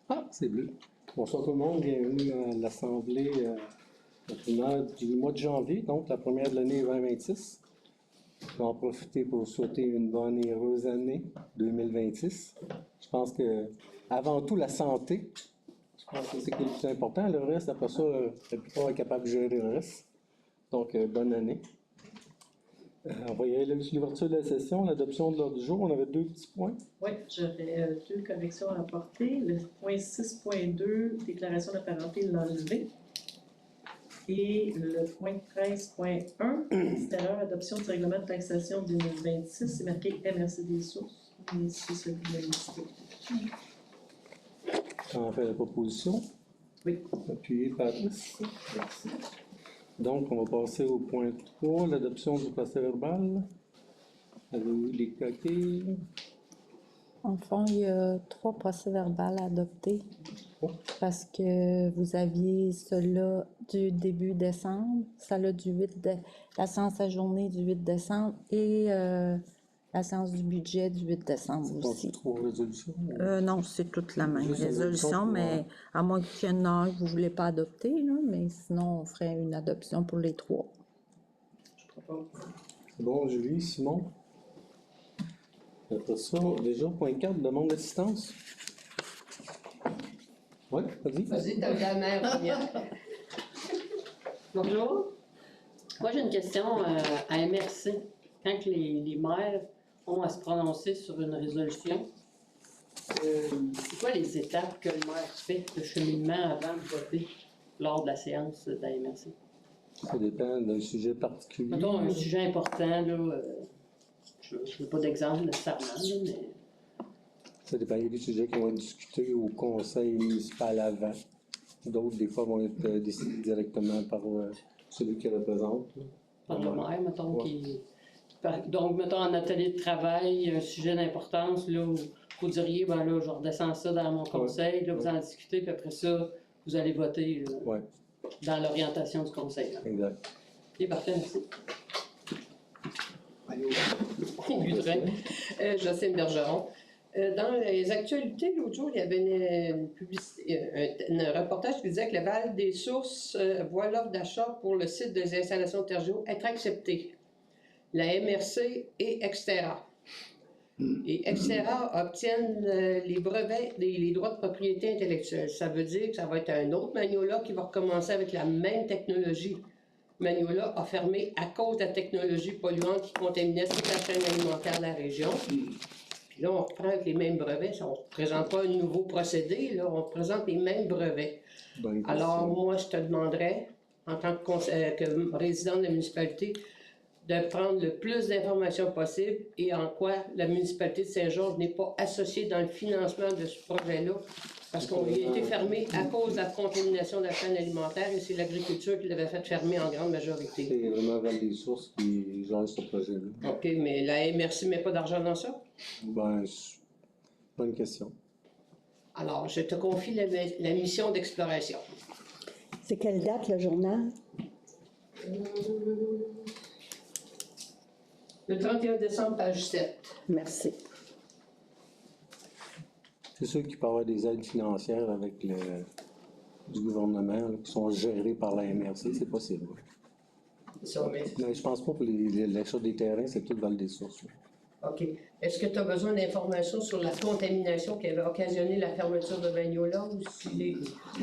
Ah, c'est bleu. Bonsoir tout le monde, bienvenue à l'Assemblée primaire du mois de janvier, donc la première de l'année 2026. On va en profiter pour souhaiter une bonne et heureuse année 2026. Je pense que, avant tout, la santé, je pense que c'est ce qui est le plus important. Le reste, après ça, la plupart est capable de gérer le reste. Donc, bonne année. On va y aller avec l'ouverture de la session, l'adoption de l'ordre du jour. On avait deux petits points. Oui, j'aurais deux corrections à apporter. Le point 6.2, déclaration de parenté l'enlevé. Et le point 13.1, extérieur, adoption du règlement de taxation 2026, c'est marqué MRC des sources, mais c'est celui de la liste. On fait la proposition. Oui. Appuyé par Patrice. Merci. Donc, on va passer au point 3, l'adoption du procès verbal. Avez-vous les coquilles? En fond, il y a 3 procès-verbaux à adopter parce que vous aviez cela du début décembre, celle du la séance à journée du 8 décembre et la séance du budget du 8 décembre aussi. C'est 3 résolutions? Non, c'est toute la même Juste résolution, mais à moins qu'il y en ait un que vous ne voulez pas adopter, là, mais sinon, on ferait une adoption pour les 3. C'est bon, Julie, Simon? Après ça, déjà, point 4, demande d'assistance. Oui, vas-y. Vas-y, t'as la mère première. Bonjour. Moi, j'ai une question à MRC. Quand les maires ont à se prononcer sur une résolution, c'est quoi les étapes que le maire fait, le cheminement avant de voter lors de la séance de la MRC? Ça dépend d'un sujet particulier. Mettons un sujet important, là, je ne veux pas d'exemple nécessairement, là, mais... Ça dépend. Il y a des sujets qui vont être discutés au conseil municipal avant. D'autres, des fois, vont être décidés directement par celui qui représente. Par le maire, mettons, donc, mettons, en atelier de travail, un sujet d'importance, là, où vous diriez, ben là, je redescends ça dans mon conseil, là, vous en discutez, puis après ça, vous allez voter dans l'orientation du conseil. Là. Exact. Ok, parfait, merci. Jocelyne Bergeron. Dans les actualités, l'autre jour, il y avait une publicité, un reportage qui disait que le Val des Sources voit l'offre d'achat pour le site des installations Tergeo être acceptée. La MRC et Exterra. Et Exterra obtiennent les brevets, les droits de propriété intellectuelle. Ça veut dire que ça va être un autre Magnolia qui va recommencer avec la même technologie. Magnolia a fermé à cause de la technologie polluante qui contaminait toute la chaîne alimentaire de la région. Puis là, on reprend avec les mêmes brevets. On ne présente pas un nouveau procédé, là, on présente les mêmes brevets. Alors, moi, je te demanderais, en tant que résident de la municipalité, de prendre le plus d'informations possible et en quoi la municipalité de Saint-Georges n'est pas associée dans le financement de ce projet-là, parce qu'on a été fermé à cause de la contamination de la chaîne alimentaire et c'est l'agriculture qui l'avait fait fermer en grande majorité. C'est vraiment Val des Sources qui gère ce projet-là. OK, mais la MRC ne met pas d'argent dans ça? Ben, bonne question. Alors, je te confie la mission d'exploration. C'est quelle date, le journal? Le 31 décembre, page 7. Merci. C'est sûr qu'il peut y avoir des aides financières avec du gouvernement là, qui sont gérées par la MRC, c'est possible. Ça, mais Mais je pense pas pour l'achat des terrains, c'est tout Val des Sources. Là. OK. Est-ce que tu as besoin d'informations sur la contamination qui avait occasionné la fermeture de Magnolia ou si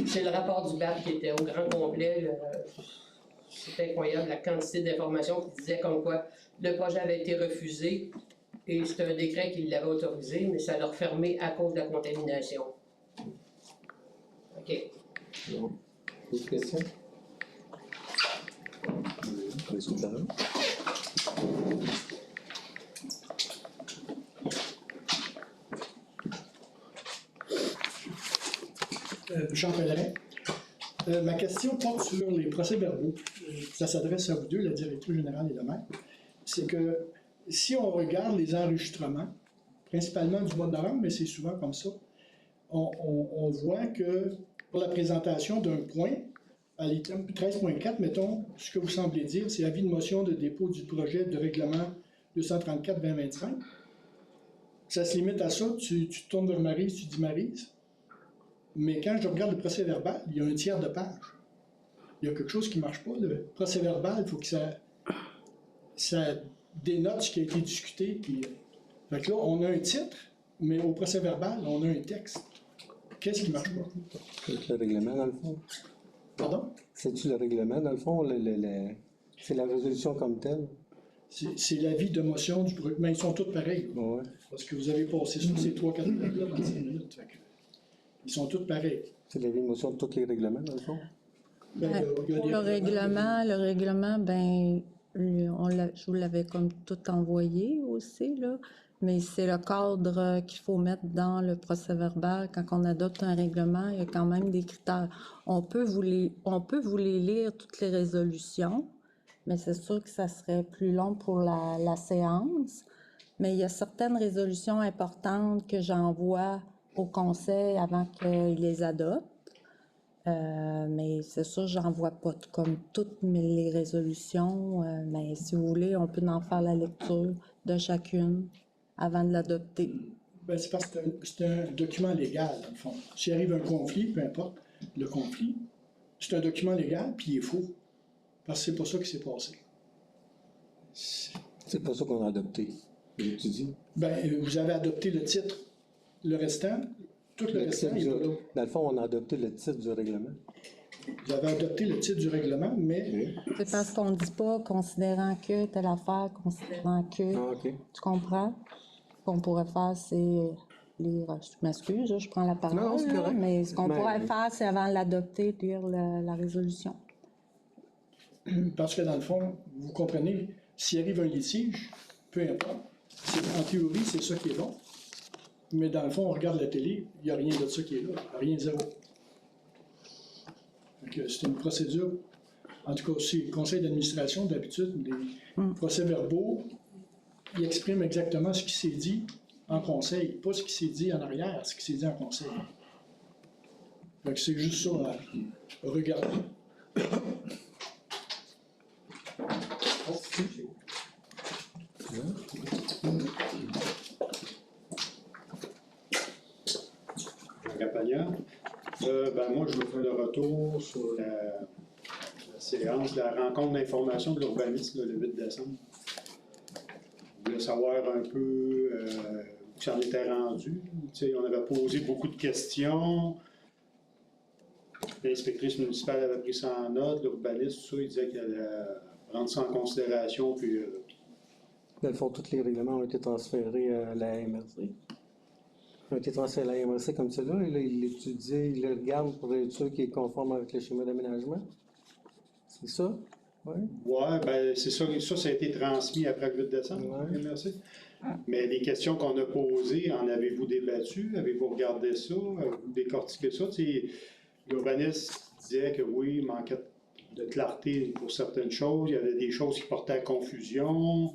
c'est le rapport du BAC qui était au grand complet? C'est incroyable la quantité d'informations qui disait comme quoi le projet avait été refusé et c'est un décret qui l'avait autorisé, mais ça l'a refermé à cause de la contamination. OK. Bon. D'autres questions? Jean Pellerin. Ma question porte sur les procès-verbaux. Ça s'adresse à vous deux, la directrice générale et le maire. C'est que si on regarde les enregistrements, principalement du mois de novembre, mais c'est souvent comme ça, on voit que pour la présentation d'un point, à l'item 13.4, mettons, ce que vous semblez dire, c'est avis de motion de dépôt du projet de règlement 234-2025. Ça se limite à ça, tu tournes vers Maryse, tu dis Maryse. Mais quand je regarde le procès-verbal, il y a un tiers de page. Il y a quelque chose qui ne marche pas. Le procès-verbal, il faut que ça dénote ce qui a été discuté. Puis, fait que là, on a un titre, mais au procès-verbal, on a un texte. Qu'est-ce qui ne marche pas? C'est le règlement, dans le fond. Pardon? C'est-tu le règlement, dans le fond? C'est la résolution comme telle? C'est l'avis de motion du procureur. Mais ils sont tous pareils. Là, Ouais. parce que vous avez passé sur ces 3-4 minutes-là dans 5 minutes. Fait que, ils sont tous pareils. C'est la motion de tous les règlements, dans le fond? Ben, il y a Pour des le règlement, ben, je vous l'avais comme tout envoyé aussi, là. Mais c'est le cadre qu'il faut mettre dans le procès-verbal. Quand on adopte un règlement, il y a quand même des critères. On peut vous les lire, toutes les résolutions, mais c'est sûr que ça serait plus long pour la séance. Mais il y a certaines résolutions importantes que j'envoie au conseil avant qu'il les adopte. Mais c'est sûr, j'en vois pas comme toutes les résolutions. Mais si vous voulez, on peut en faire la lecture de chacune avant de l'adopter. Ben, c'est parce que c'est un document légal, dans le fond. S'il arrive un conflit, peu importe le conflit, c'est un document légal, puis il est faux. Parce que c'est pas ça qui s'est passé. C'est pas ça qu'on a adopté. Tu dis? Ben, vous avez adopté le titre. Le restant, tout le restant, il est pas là. Dans le fond, on a adopté le titre du règlement. Vous avez adopté le titre du règlement, mais C'est parce qu'on ne dit pas considérant que telle affaire, considérant que. Ah, OK. Tu comprends? Ce qu'on pourrait faire, c'est lire. Je m'excuse, je prends la parole. Non, c'est là, correct. mais ce qu'on Mais- pourrait faire, c'est avant de l'adopter, lire la résolution. parce que dans le fond, vous comprenez, s'il arrive un litige, peu importe, en théorie, c'est ça qui est bon. Mais dans le fond, on regarde la télé, il n'y a rien de ça qui est là, rien de zéro. Donc, c'est une procédure, en tout cas, c'est le conseil d'administration, d'habitude, les procès-verbaux, ils expriment exactement ce qui s'est dit en conseil, pas ce qui s'est dit en arrière, ce qui s'est dit en conseil. Donc, c'est juste ça à regarder. Jean Campagnard. Moi, je veux faire le retour sur la séance, la rencontre d'information de l'urbanisme le 8 décembre. Je voulais savoir un peu où ça en était rendu. Tu sais, on avait posé beaucoup de questions. L'inspectrice municipale avait pris ça en note, l'urbaniste, tout ça, il disait qu'elle allait prendre ça en considération. Puis, Dans le fond, tous les règlements ont été transférés à la MRC. Ils ont été transférés à la MRC comme cela, et là, il l'étudie, il le regarde pour être sûr qu'il est conforme avec le schéma d'aménagement. C'est ça? Oui. ouais, ben c'est ça, ça a été transmis après le 8 décembre. Ouais. Merci. Mais les questions qu'on a posées, en avez-vous débattu? Avez-vous regardé ça? Avez-vous décortiqué ça? Tu sais, l'urbaniste disait que oui, il manquait de clarté pour certaines choses. Il y avait des choses qui portaient à confusion.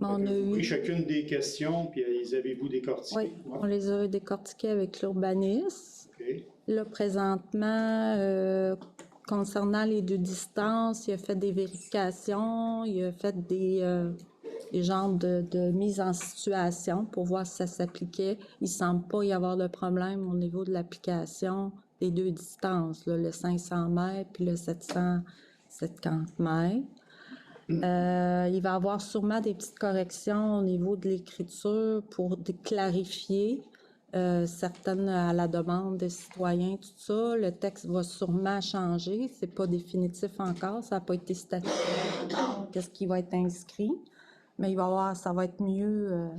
Mais on a Avez-vous pris eu. chacune des questions, puis les avez-vous décortiquées? Oui, on les a décortiqués avec l'urbaniste. OK. Là, présentement, concernant les 2 distances, il a fait des vérifications, il a fait des genres de mise en situation pour voir si ça s'appliquait. Il ne semble pas y avoir de problème au niveau de l'application des 2 distances, là, le 500 mètres puis le 750 mètres. Il va y avoir sûrement des petites corrections au niveau de l'écriture pour clarifier certaines à la demande des citoyens, tout ça. Le texte va sûrement changer. C'est pas définitif encore. Ça n'a pas été statué. Qu'est-ce qui va être inscrit? Mais il va y avoir, ça va être mieux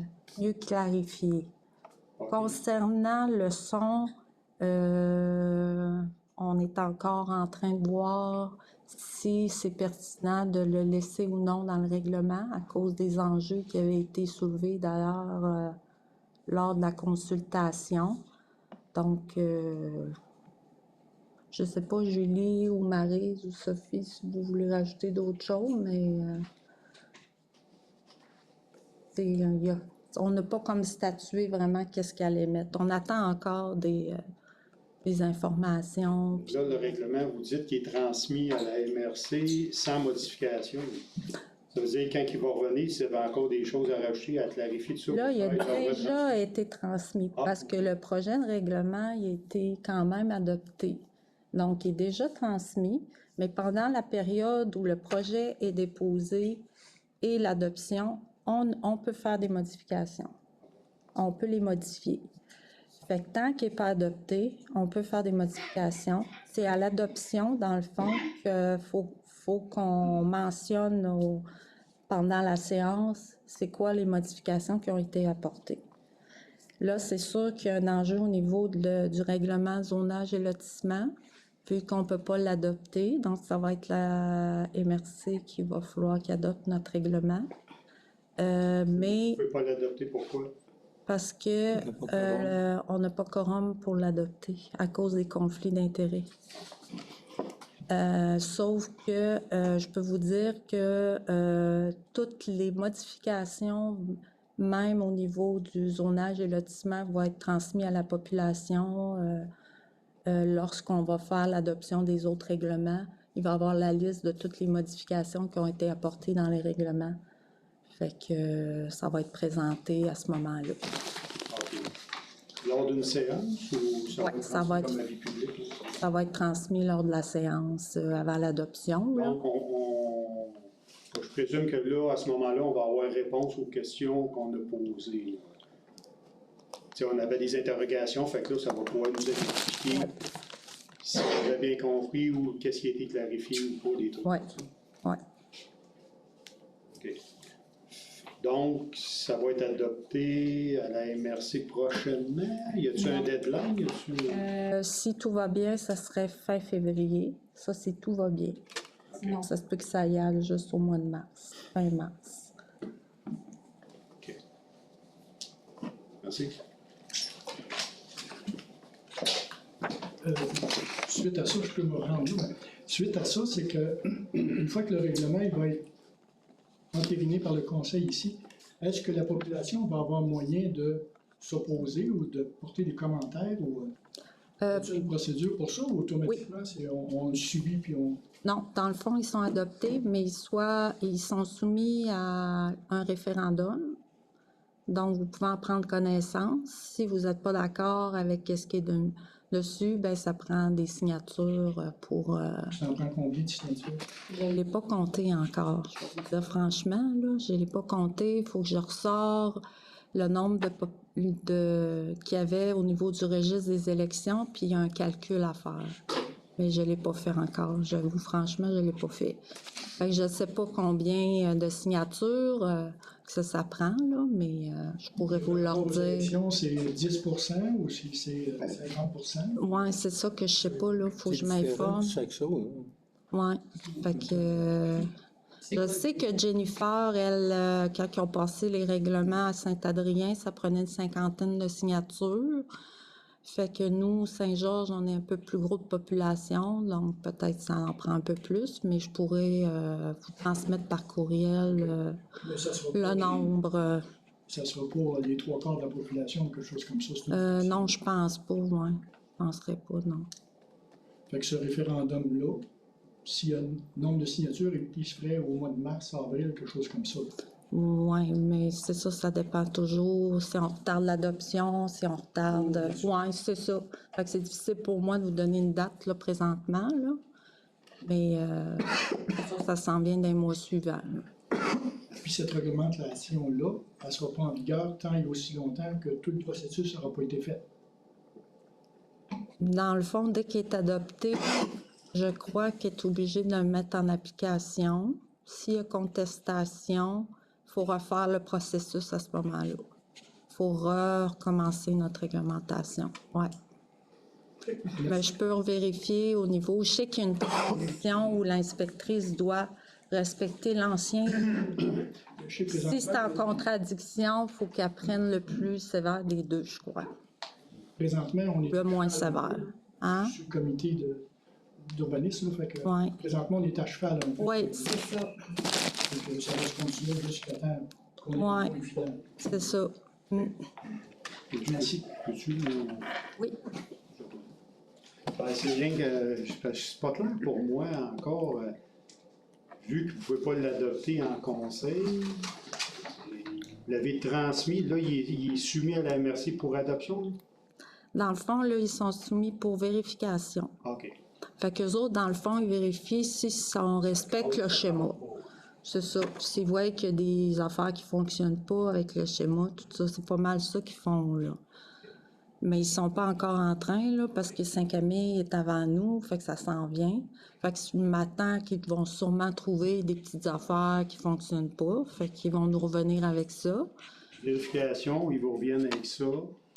clarifié. OK. Concernant le son, on est encore en train de voir si c'est pertinent de le laisser ou non dans le règlement à cause des enjeux qui avaient été soulevés d'ailleurs lors de la consultation. Donc, je ne sais pas, Julie ou Maryse ou Sophie, si vous voulez rajouter d'autres choses, mais on n'a pas comme statué vraiment qu'est-ce qu'elle allait mettre. On attend encore des informations. Là, le règlement, vous dites qu'il est transmis à la MRC sans modification. Ça veut dire quand il va revenir, s'il y avait encore des choses à rajouter, à clarifier tout ça. Là, il a pour faire déjà été transmis Ah. parce que le projet de règlement il a été quand même adopté. Donc, il est déjà transmis, mais pendant la période où le projet est déposé et l'adoption, on peut faire des modifications. On peut les modifier. Fait que tant qu'il n'est pas adopté, on peut faire des modifications. C'est à l'adoption, dans le fond, qu'il faut qu'on mentionne pendant la séance, c'est quoi les modifications qui ont été apportées. Là, c'est sûr qu'il y a un enjeu au niveau du règlement zonage et lotissement, vu qu'on ne peut pas l'adopter. Donc, ça va être la MRC qui va falloir qu'il adopte notre règlement. On Mais ne peut pas l'adopter, pourquoi? parce que on n'a pas quorum pour l'adopter à cause des conflits d'intérêts. Sauf que je peux vous dire que toutes les modifications, même au niveau du zonage et lotissement, vont être transmises à la population lorsqu'on va faire l'adoption des autres règlements. Il va y avoir la liste de toutes les modifications qui ont été apportées dans les règlements. Fait que ça va être présenté à ce moment-là. OK. Lors d'une séance ou ça Ouais, va être ça va transmis être- comme avis public? Là? Ça va être transmis lors de la séance avant l'adoption. là. Donc, je présume que là, à ce moment-là, on va avoir réponse aux questions qu'on a posées. Tu sais, on avait des interrogations, fait que là, ça va pouvoir nous expliquer si on a bien compris ou qu'est-ce qui a été clarifié ou pas des trucs. Ouais. comme ça. Ouais. OK. Donc, ça va être adopté à la MRC prochainement. Y a-t-il un deadline? Y a-t-il- Si tout va bien, ça serait fin février. Ça, si tout va bien. Sinon, ça se peut que ça y aille juste au mois de mars, fin mars. OK. Merci. Suite à ça, je peux me rendre là. Suite à ça, c'est que une fois que le règlement il va être entériné par le Conseil ici, est-ce que la population va avoir moyen de s'opposer ou de porter des commentaires ou y une procédure pour ça ou automatiquement on le subit puis on. Non, dans le fond, ils sont adoptés, mais ils sont soumis à un référendum. Donc, vous pouvez en prendre connaissance. Si vous n'êtes pas d'accord avec ce qui est dessus, ben ça prend des signatures pour... Ça en prend combien de signatures? Je ne l'ai pas compté encore. Je vais vous dire franchement, là, je ne l'ai pas compté. Il faut que je ressors le nombre qu'il y avait au niveau du registre des élections, puis il y a un calcul à faire. Mais je ne l'ai pas fait encore. J'avoue, franchement, je ne l'ai pas fait. Fait que je ne sais pas combien de signatures que ça prend, là, mais je pourrais vous le Aux dire. élections, c'est 10% ou si c'est 50%? Oui, c'est ça que je ne sais pas, là. Il faut que je C'est différent m'informe. de chaque chose. Oui. Fait que je sais que Jennifer, elle, quand ils ont passé les règlements à Saint-Adrien, ça prenait une 50aine de signatures. Fait que nous, Saint-Georges, on est un peu plus gros de population, donc peut-être ça en prend un peu plus, mais je pourrais vous transmettre par courriel Mais ça sera le pas, nombre. ça sera pas les 3/4 de la population ou quelque chose comme ça. c'est une- Non, je pense pas, ouais. Je penserais pas, non. Fait que ce référendum-là, s'il y a un nombre de signatures, il se ferait au mois de mars, avril, quelque chose comme ça. Oui, mais c'est ça, ça dépend toujours. Si on retarde l'adoption, si on retarde. Oui, c'est ça. Fait que c'est difficile pour moi de vous donner une date là, présentement, là. Mais ça s'en vient dans les mois suivants. là. Puis cette réglementation-là, elle ne sera pas en vigueur tant et aussi longtemps que tout le processus n'aura pas été fait. Dans le fond, dès qu'il est adopté, je crois qu'il est obligé de le mettre en application. S'il y a contestation, il faut refaire le processus à ce moment-là. Il faut recommencer notre réglementation. Ouais. Mais je peux vérifier au niveau. Je sais qu'il y a une proposition où l'inspectrice doit respecter l'ancien. Je sais Si c'est en contradiction, il faut qu'elle prenne le plus sévère des deux, je crois. Présentement, on est Le moins sévère. Hein? sur le comité d'urbanisme, fait que Ouais. présentement, on est à cheval. Un peu. Oui, c'est ça. Fait que ça va se continuer jusqu'à temps qu'on ait Ouais. le point final. C'est ça. Mm. Merci. Peux-tu Oui. Ben, c'est rien que c'est pas clair pour moi encore. vu que vous ne pouvez pas l'adopter en conseil, vous l'avez transmis, là, il est soumis à la MRC pour adoption? Là? Dans le fond, là, ils sont soumis pour vérification. OK. Fait qu'eux autres, dans le fond, ils vérifient si on respecte le schéma. C'est ça. S'ils voient qu'il y a des affaires qui ne fonctionnent pas avec le schéma, tout ça, c'est pas mal ça qu'ils font, là. Mais ils sont pas encore en train, là, parce que Saint-Camille est avant nous, fait que ça s'en vient. Fait que je m'attends qu'ils vont sûrement trouver des petites affaires qui fonctionnent pas, fait qu'ils vont nous revenir avec ça. Vérification, ils vous reviennent avec ça,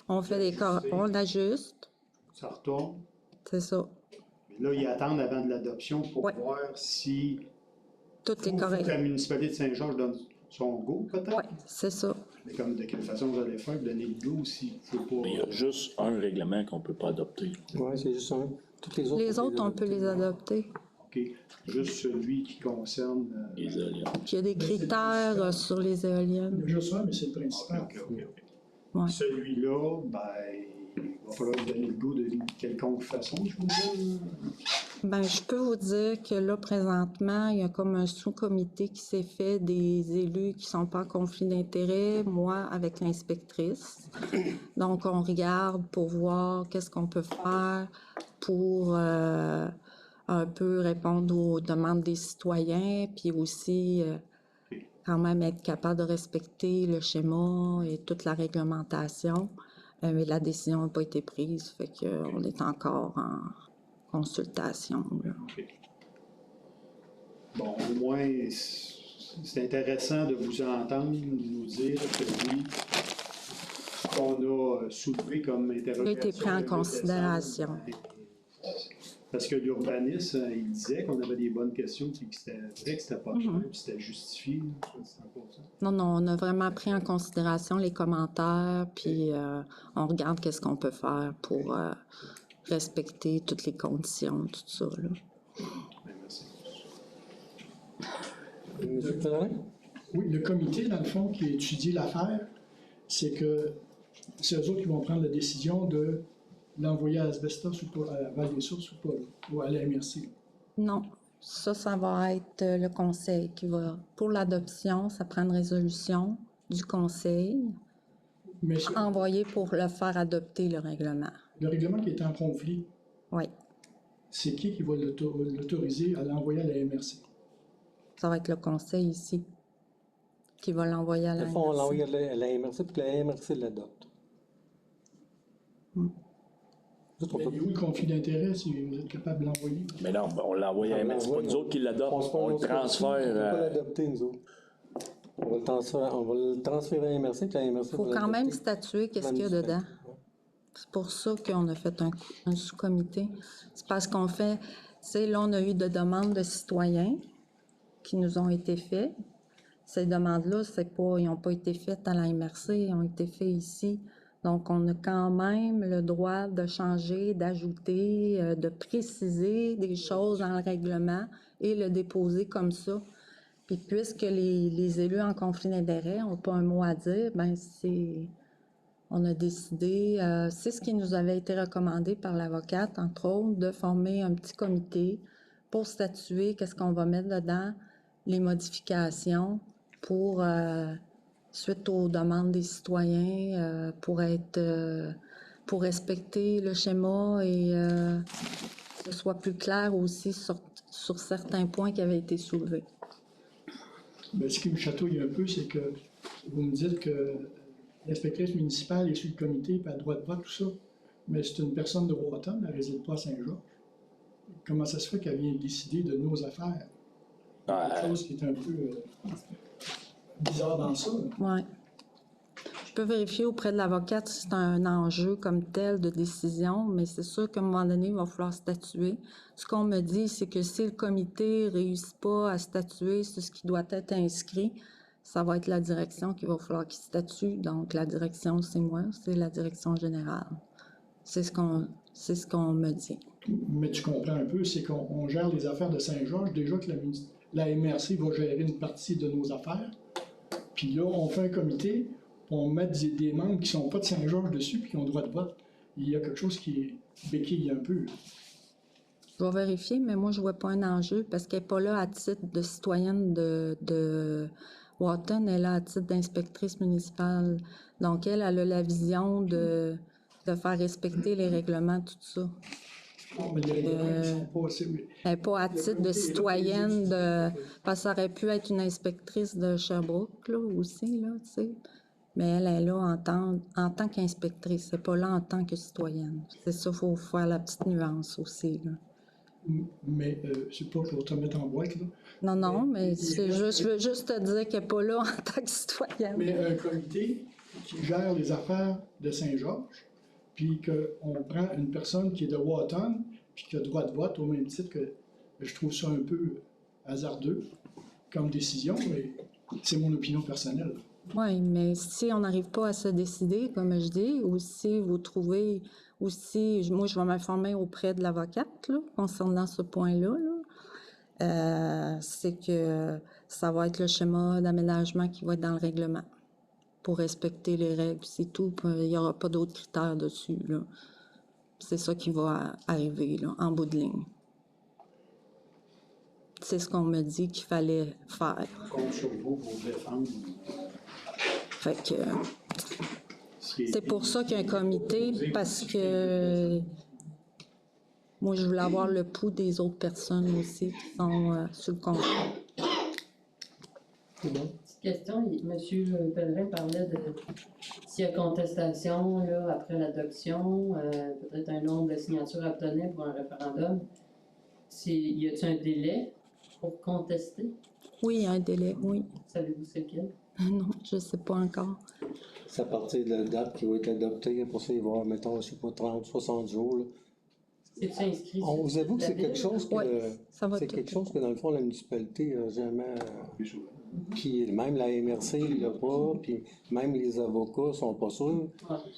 On fait on ajuste, ça retourne. c'est ça. Mais là, ils attendent avant de l'adoption pour Ouais. voir si Tout est correct. la municipalité de Saint-Georges donne son go, peut-être. Oui, c'est ça. Mais comme de quelle façon vous allez faire, donner le go s'il ne faut pas. Mais il y a juste un règlement qu'on ne peut pas adopter. Oui, c'est juste un. Toutes les autres, Les autres, on peut les adopter. OK. Juste celui qui concerne. Les éoliennes. Puis il y a des critères sur les Il y éoliennes. a juste ça, mais c'est le OK, principal. OK. Ouais. Celui-là, ben, il va falloir lui donner le go de quelconque façon, je vous dis. Ben, je peux vous dire que là, présentement, il y a comme un sous-comité qui s'est fait des élus qui sont pas en conflit d'intérêt, moi, avec l'inspectrice. Donc, on regarde pour voir qu'est-ce qu'on peut faire pour un peu répondre aux demandes des citoyens, puis aussi quand même être capable de respecter le schéma et toute la réglementation. Mais la décision n'a pas été prise, fait qu'on est encore en consultation. Là. OK. Bon, au moins, c'est intéressant de vous entendre nous dire que oui, qu'on a soulevé comme interrogation. A été pris en le 8 considération. décembre. Parce que l'urbanisme, il disait qu'on avait des bonnes questions, puis que c'était vrai que c'était pas cher, puis c'était justifié. Là, 100%. Non, non, on a vraiment pris en considération les commentaires, puis on regarde qu'est-ce qu'on peut faire pour respecter toutes les conditions, tout ça. Là. Ben, merci. Monsieur Pellerin? Oui, le comité, dans le fond, qui étudie l'affaire, c'est que c'est eux autres qui vont prendre la décision de l'envoyer à Asbestos ou pas, à Val-des-Sources ou pas, ou à la MRC. Non, ça va être le conseil qui va... Pour l'adoption, ça prend une résolution du conseil Mais envoyée pour le faire adopter le règlement. le règlement qui est en conflit, Oui, c'est qui va l'autoriser à l'envoyer à la MRC? ça va être le conseil ici qui va l'envoyer à la Le fond, on l'envoie MRC. à la MRC, puis que la MRC l'adopte. Nous autres, on Mais peut- il y a où le conflit d'intérêt si vous êtes capable de l'envoyer? Mais non, on l'envoie à MRC. C'est pas nous autres qui l'adoptent. On le transfère On ne peut pas à... l'adopter, nous autres. On va le transférer à la MRC, puis la MRC Il faut va quand même l'adopter. statuer qu'est-ce qu'il y a dedans. C'est pour ça qu'on a fait un sous-comité. C'est parce qu'on fait, tu sais, là, on a eu de demandes de citoyens qui nous ont été faites. Ces demandes-là, ils n'ont pas été faites à la MRC, ils ont été faites ici. Donc, on a quand même le droit de changer, d'ajouter, de préciser des choses dans le règlement et le déposer comme ça. Puis, puisque les élus en conflit d'intérêt n'ont pas un mot à dire, ben on a décidé, c'est ce qui nous avait été recommandé par l'avocate, entre autres, de former un petit comité pour statuer qu'est-ce qu'on va mettre dedans, les modifications pour, suite aux demandes des citoyens, pour respecter le schéma et que ce soit plus clair aussi sur certains points qui avaient été soulevés. Ben, ce qui me chatouille un peu, c'est que vous me dites que l'inspectrice municipale est sur le comité, puis elle a le droit de vote, tout ça, mais c'est une personne de Waterton, elle ne réside pas à Saint-Georges. Comment ça se fait qu'elle vient décider de nos affaires? Il y a quelque chose qui est un peu bizarre dans ça. Oui. Je peux vérifier auprès de l'avocate si c'est un enjeu comme tel de décision, mais c'est sûr qu'à un moment donné, il va falloir statuer. Ce qu'on me dit, c'est que si le comité ne réussit pas à statuer sur ce qui doit être inscrit, ça va être la direction qu'il va falloir qu'il statue. Donc, la direction, c'est moi, c'est la direction générale. C'est ce qu'on me dit. Mais tu comprends un peu, c'est qu'on gère les affaires de Saint-Georges. Déjà que la MRC va gérer une partie de nos affaires. Puis là, on fait un comité, on met des membres qui ne sont pas de Saint-Georges dessus puis qui ont droit de vote. Il y a quelque chose qui béquille un peu. Je vais vérifier, mais moi, je vois pas un enjeu parce qu'elle n'est pas là à titre de citoyenne de Wotton, elle est là à titre d'inspectrice municipale. Donc, elle a la vision de faire respecter les règlements, tout ça. Non, mais les règlements ne sont pas assez... Oui. Elle n'est pas à titre de citoyenne parce que ça aurait pu être une inspectrice de Sherbrooke, là, aussi, là, tu sais. Mais elle est là en tant qu'inspectrice, c'est pas là en tant que citoyenne. C'est ça, il faut faire la petite nuance aussi, là. Mais c'est pas pour te mettre en boîte, là. Non, mais je veux juste te dire qu'elle n'est pas là en tant que citoyenne. Mais un comité qui gère les affaires de Saint-Georges, puis qu'on prend une personne qui est de Wotton, puis qui a droit de vote au même titre que... Je trouve ça un peu hasardeux comme décision, mais c'est mon opinion personnelle. Oui, mais si on n'arrive pas à se décider, comme je dis, ou si vous trouvez aussi, moi je vais m'informer auprès de l'avocate là, concernant ce point-là, là. C'est que ça va être le schéma d'aménagement qui va être dans le règlement pour respecter les règles, c'est tout. Il n'y aura pas d'autres critères dessus, là. C'est ça qui va arriver là, en bout de ligne. C'est ce qu'on me dit qu'il fallait faire. Compte sur vous pour défendre. Fait que c'est pour ça qu'il y a un comité, parce que moi, je voulais avoir le pouls des autres personnes aussi qui sont sur le contrat. C'est bon. Petite question, M. Pellerin parlait de s'il y a contestation là, après l'adoption, peut-être un nombre de signatures à obtenir pour un référendum. Y a-t-il un délai pour contester? Oui, il y a un délai, oui. Savez-vous c'est lequel? Non, je ne sais pas encore. C'est à partir de la date qui va être adoptée. Pour ça, il va y avoir, mettons, je sais pas, 30, 60 jours. Là. C'est-tu inscrit? On vous avoue que c'est quelque chose que, c'est quelque chose que, dans le fond, la municipalité n'a jamais... Puis même la MRC ne l'a pas, puis même les avocats ne sont pas sûrs.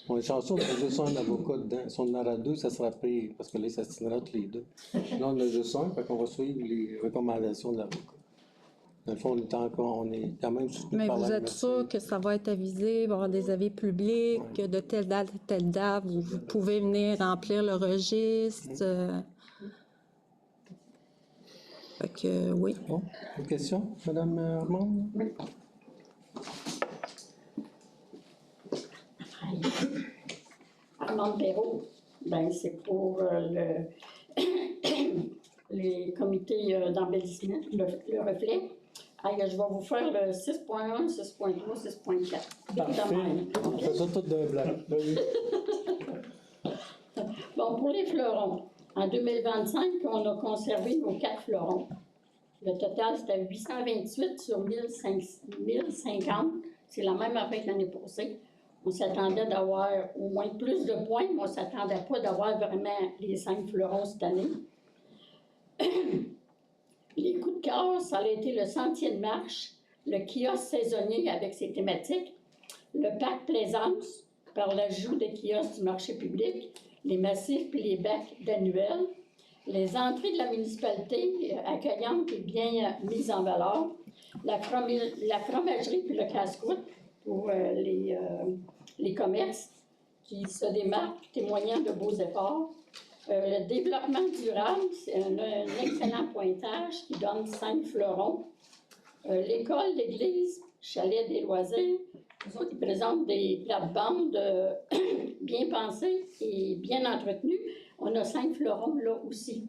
On est chanceux, on a juste un avocat dedans. Si on en aura deux, ça sera pire, parce que là, ça se tiendra tous les deux. Là, on a juste un, fait qu'on va suivre les recommandations de l'avocat. Dans le fond, on est quand même soutenu Mais par la vous êtes MRC. sûr que ça va être avisé, il va y avoir des avis publics, que de telle date à telle date, vous pouvez venir remplir le registre. Fait que, oui. Bon, une question, Mme Armand? Oui. Armand Perrault, ben c'est pour les comités d'embellissement, le reflet. Je vais vous faire le 6.1, 6.3, 6.4. Parfait. On fait ça tout d'un blanc. Oui. Bon, pour les fleurons, en 2025, on a conservé nos 4 fleurons. Le total, c'était 828 sur 1050. C'est la même affaire que l'année passée. On s'attendait d'avoir au moins plus de points, mais on ne s'attendait pas d'avoir vraiment les 5 fleurons cette année. Les coups de cœur, ça a été le sentier de marche, le kiosque saisonnier avec ses thématiques, le parc Plaisance par l'ajout des kiosques du marché public, les massifs et les bacs d'annuels, les entrées de la municipalité accueillantes et bien mises en valeur, la fromagerie puis le casse-croûte pour les commerces qui se démarquent, témoignant de beaux efforts. Le développement durable, c'est un excellent pointage qui donne 5 fleurons. L'école, l'église, chalet des loisirs, nous autres, ils présentent des plates-bandes bien pensées et bien entretenues. On a 5 fleurons là aussi.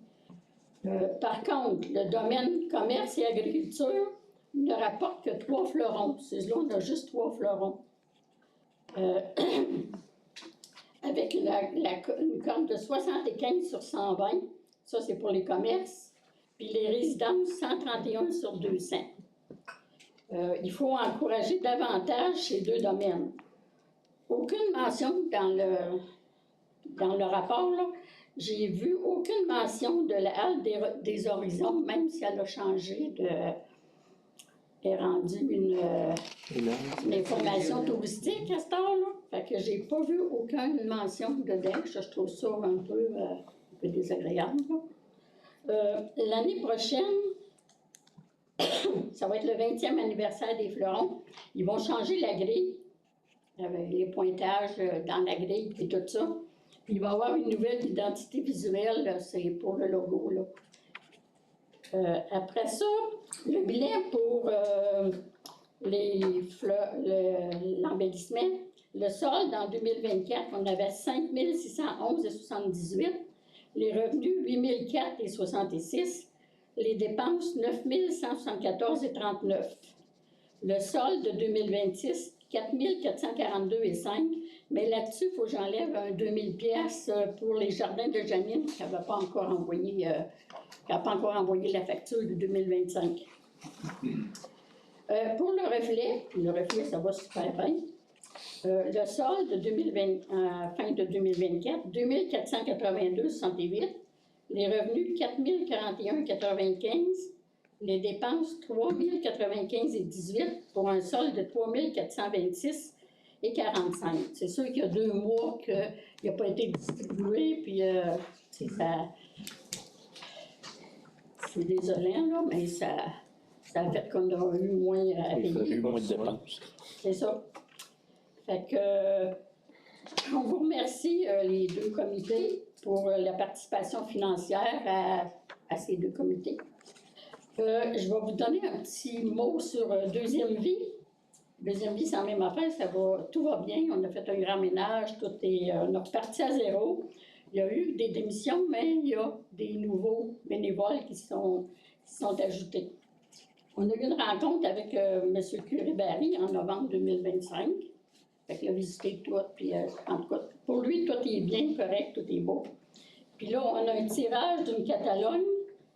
Par contre, le domaine commerce et agriculture ne rapporte que 3 fleurons. C'est là, on a juste 3 fleurons. Avec une cote de 75 sur 120, ça c'est pour les commerces, puis les résidences, 131 sur 200. Il faut encourager davantage ces 2 domaines. Aucune mention dans le rapport, là, j'ai vu aucune mention de la halle des horizons, même si elle a changé est rendue une information touristique à cette heure-là. Fait que j'ai pas vu aucune mention dedans. Je trouve ça un peu désagréable. L'année prochaine, ça va être le 20e anniversaire des fleurons. Ils vont changer la grille, les pointages dans la grille et tout ça. Puis il va y avoir une nouvelle identité visuelle, là, c'est pour le logo, là. Après ça, le bilan pour l'embellissement. Le solde en 2024, on avait 5 611,78. Les revenus, 8 004,66. Les dépenses, 9 174,39. Le solde de 2026, 4 442,5. Mais là-dessus, il faut que j'enlève un 2 000 pièces pour les jardins de Janine, qui n'a pas encore envoyé la facture de 2025. Pour le reflet, ça va super bien. Le solde de fin de 2024, 2 482,68. Les revenus, 4 041,95. Les dépenses, 3 095,18 pour un solde de 3 426,45. C'est sûr qu'il y a 2 mois qu'il n'a pas été distribué, puis ça... C'est désolant, là, mais ça a fait qu'on aura eu moins à payer. Il y a eu moins de dépenses. C'est ça. Fait que, on vous remercie, les 2 comités, pour la participation financière à ces 2 comités. Je vais vous donner un petit mot sur Deuxième Vie. Deuxième Vie, c'est la même affaire, tout va bien. On a fait un grand ménage, on est reparti à zéro. Il y a eu des démissions, mais il y a des nouveaux bénévoles qui sont ajoutés. On a eu une rencontre avec M. Curie-Barry en novembre 2025. Fait qu'il a visité tout, puis en tout cas, pour lui, tout est bien correct, tout est beau. Puis là, on a un tirage d'une Catalogne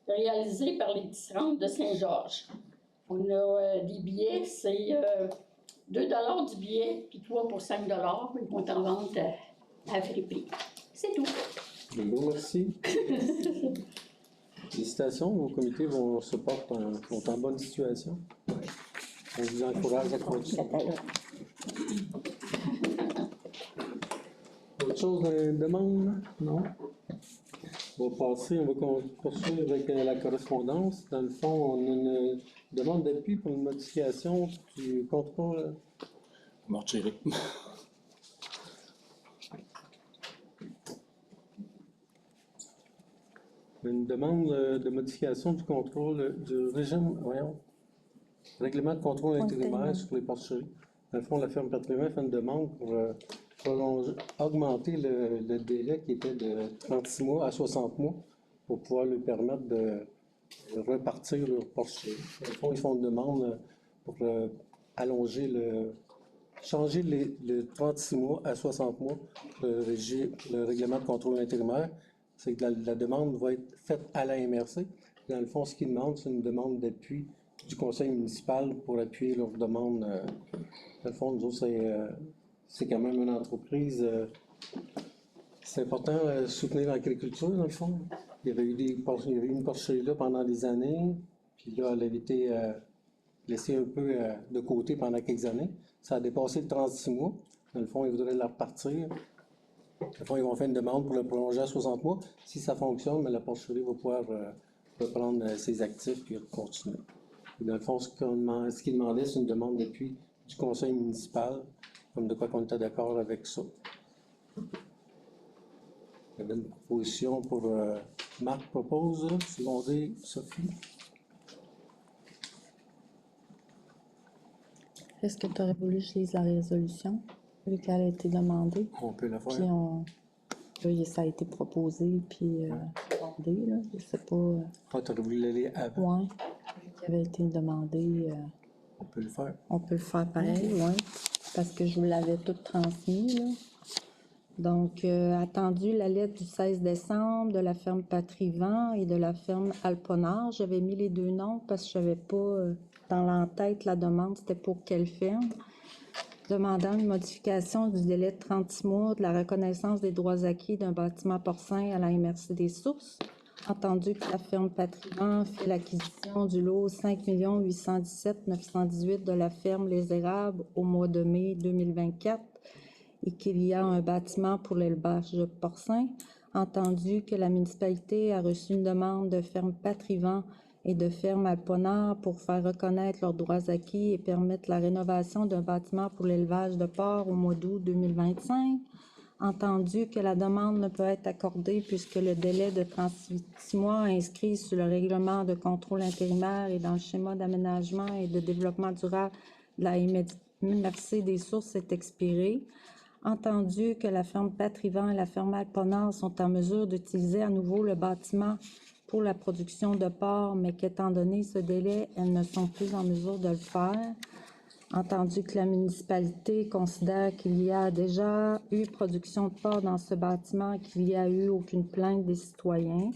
réalisé par les tisserandes de Saint-Georges. On a des billets, c'est 2 $ du billet, puis 3 pour 5 $. Ils vont en vente à friperie. C'est tout. Un gros merci. Félicitations, vos comités sont en bonne situation. On vous encourage à continuer. Autre chose dans les demandes? Non? On va poursuivre avec la correspondance. Dans le fond, on a une demande d'appui pour une modification du contrôle. Mortier. Une demande de modification du contrôle du règlement de contrôle intérimaire sur les porcheries. Dans le fond, la ferme Patrimoine fait une demande pour augmenter le délai qui était de 36 mois à 60 mois pour pouvoir lui permettre de repartir leur porcherie. Dans le fond, ils font une demande pour changer le 36 mois à 60 mois le règlement de contrôle intérimaire. C'est que la demande va être faite à la MRC. Dans le fond, ce qu'ils demandent, c'est une demande d'appui du conseil municipal pour appuyer leur demande. Dans le fond, nous autres, c'est quand même une entreprise. C'est important de soutenir l'agriculture, dans le fond. Il y avait eu une porcherie là pendant des années, puis là, elle a été laissée un peu de côté pendant quelques années. Ça a dépassé le 36 mois. Dans le fond, ils voudraient la repartir. Dans le fond, ils vont faire une demande pour le prolonger à 60 mois. Si ça fonctionne, mais la porcherie va pouvoir reprendre ses actifs et continuer. Et dans le fond, ce qu'ils demandaient, c'est une demande d'appui du conseil municipal, comme de quoi on était d'accord avec ça. Il y avait une proposition pour Marc propose, secondé Sophie. Est-ce que tu aurais voulu que je lise la résolution, vu qu'elle a été demandée? On peut la faire. Puis là, ça a été proposé, puis demandé, là, je sais pas. Tu aurais voulu la lire avant? Oui, qui avait été demandé. On peut le faire. On peut le faire pareil, oui, parce que je vous l'avais tout transmis, là. Donc, attendu la lettre du 16 décembre de la ferme Patrivant et de la ferme Alponard. J'avais mis les 2 noms parce que je n'avais pas dans l'entête la demande, c'était pour quelle ferme. Demandant une modification du délai de 36 mois de la reconnaissance des droits acquis d'un bâtiment porcin à la MRC des Sources. Entendu que la ferme Patrivant fait l'acquisition du lot 5 817 918 de la ferme Les Érables au mois de mai 2024 et qu'il y a un bâtiment pour l'élevage de porcins. Entendu que la municipalité a reçu une demande de ferme Patrivant et de ferme Alponard pour faire reconnaître leurs droits acquis et permettre la rénovation d'un bâtiment pour l'élevage de porcs au mois d'août 2025. Entendu que la demande ne peut être accordée puisque le délai de 36 mois inscrit sur le règlement de contrôle intérimaire et dans le schéma d'aménagement et de développement durable de la MRC des sources est expiré. Entendu que la ferme Patrivent et la ferme Alponard sont en mesure d'utiliser à nouveau le bâtiment pour la production de porc, mais qu'étant donné ce délai, elles ne sont plus en mesure de le faire. Entendu que la municipalité considère qu'il y a déjà eu production de porc dans ce bâtiment et qu'il n'y a eu aucune plainte des citoyens.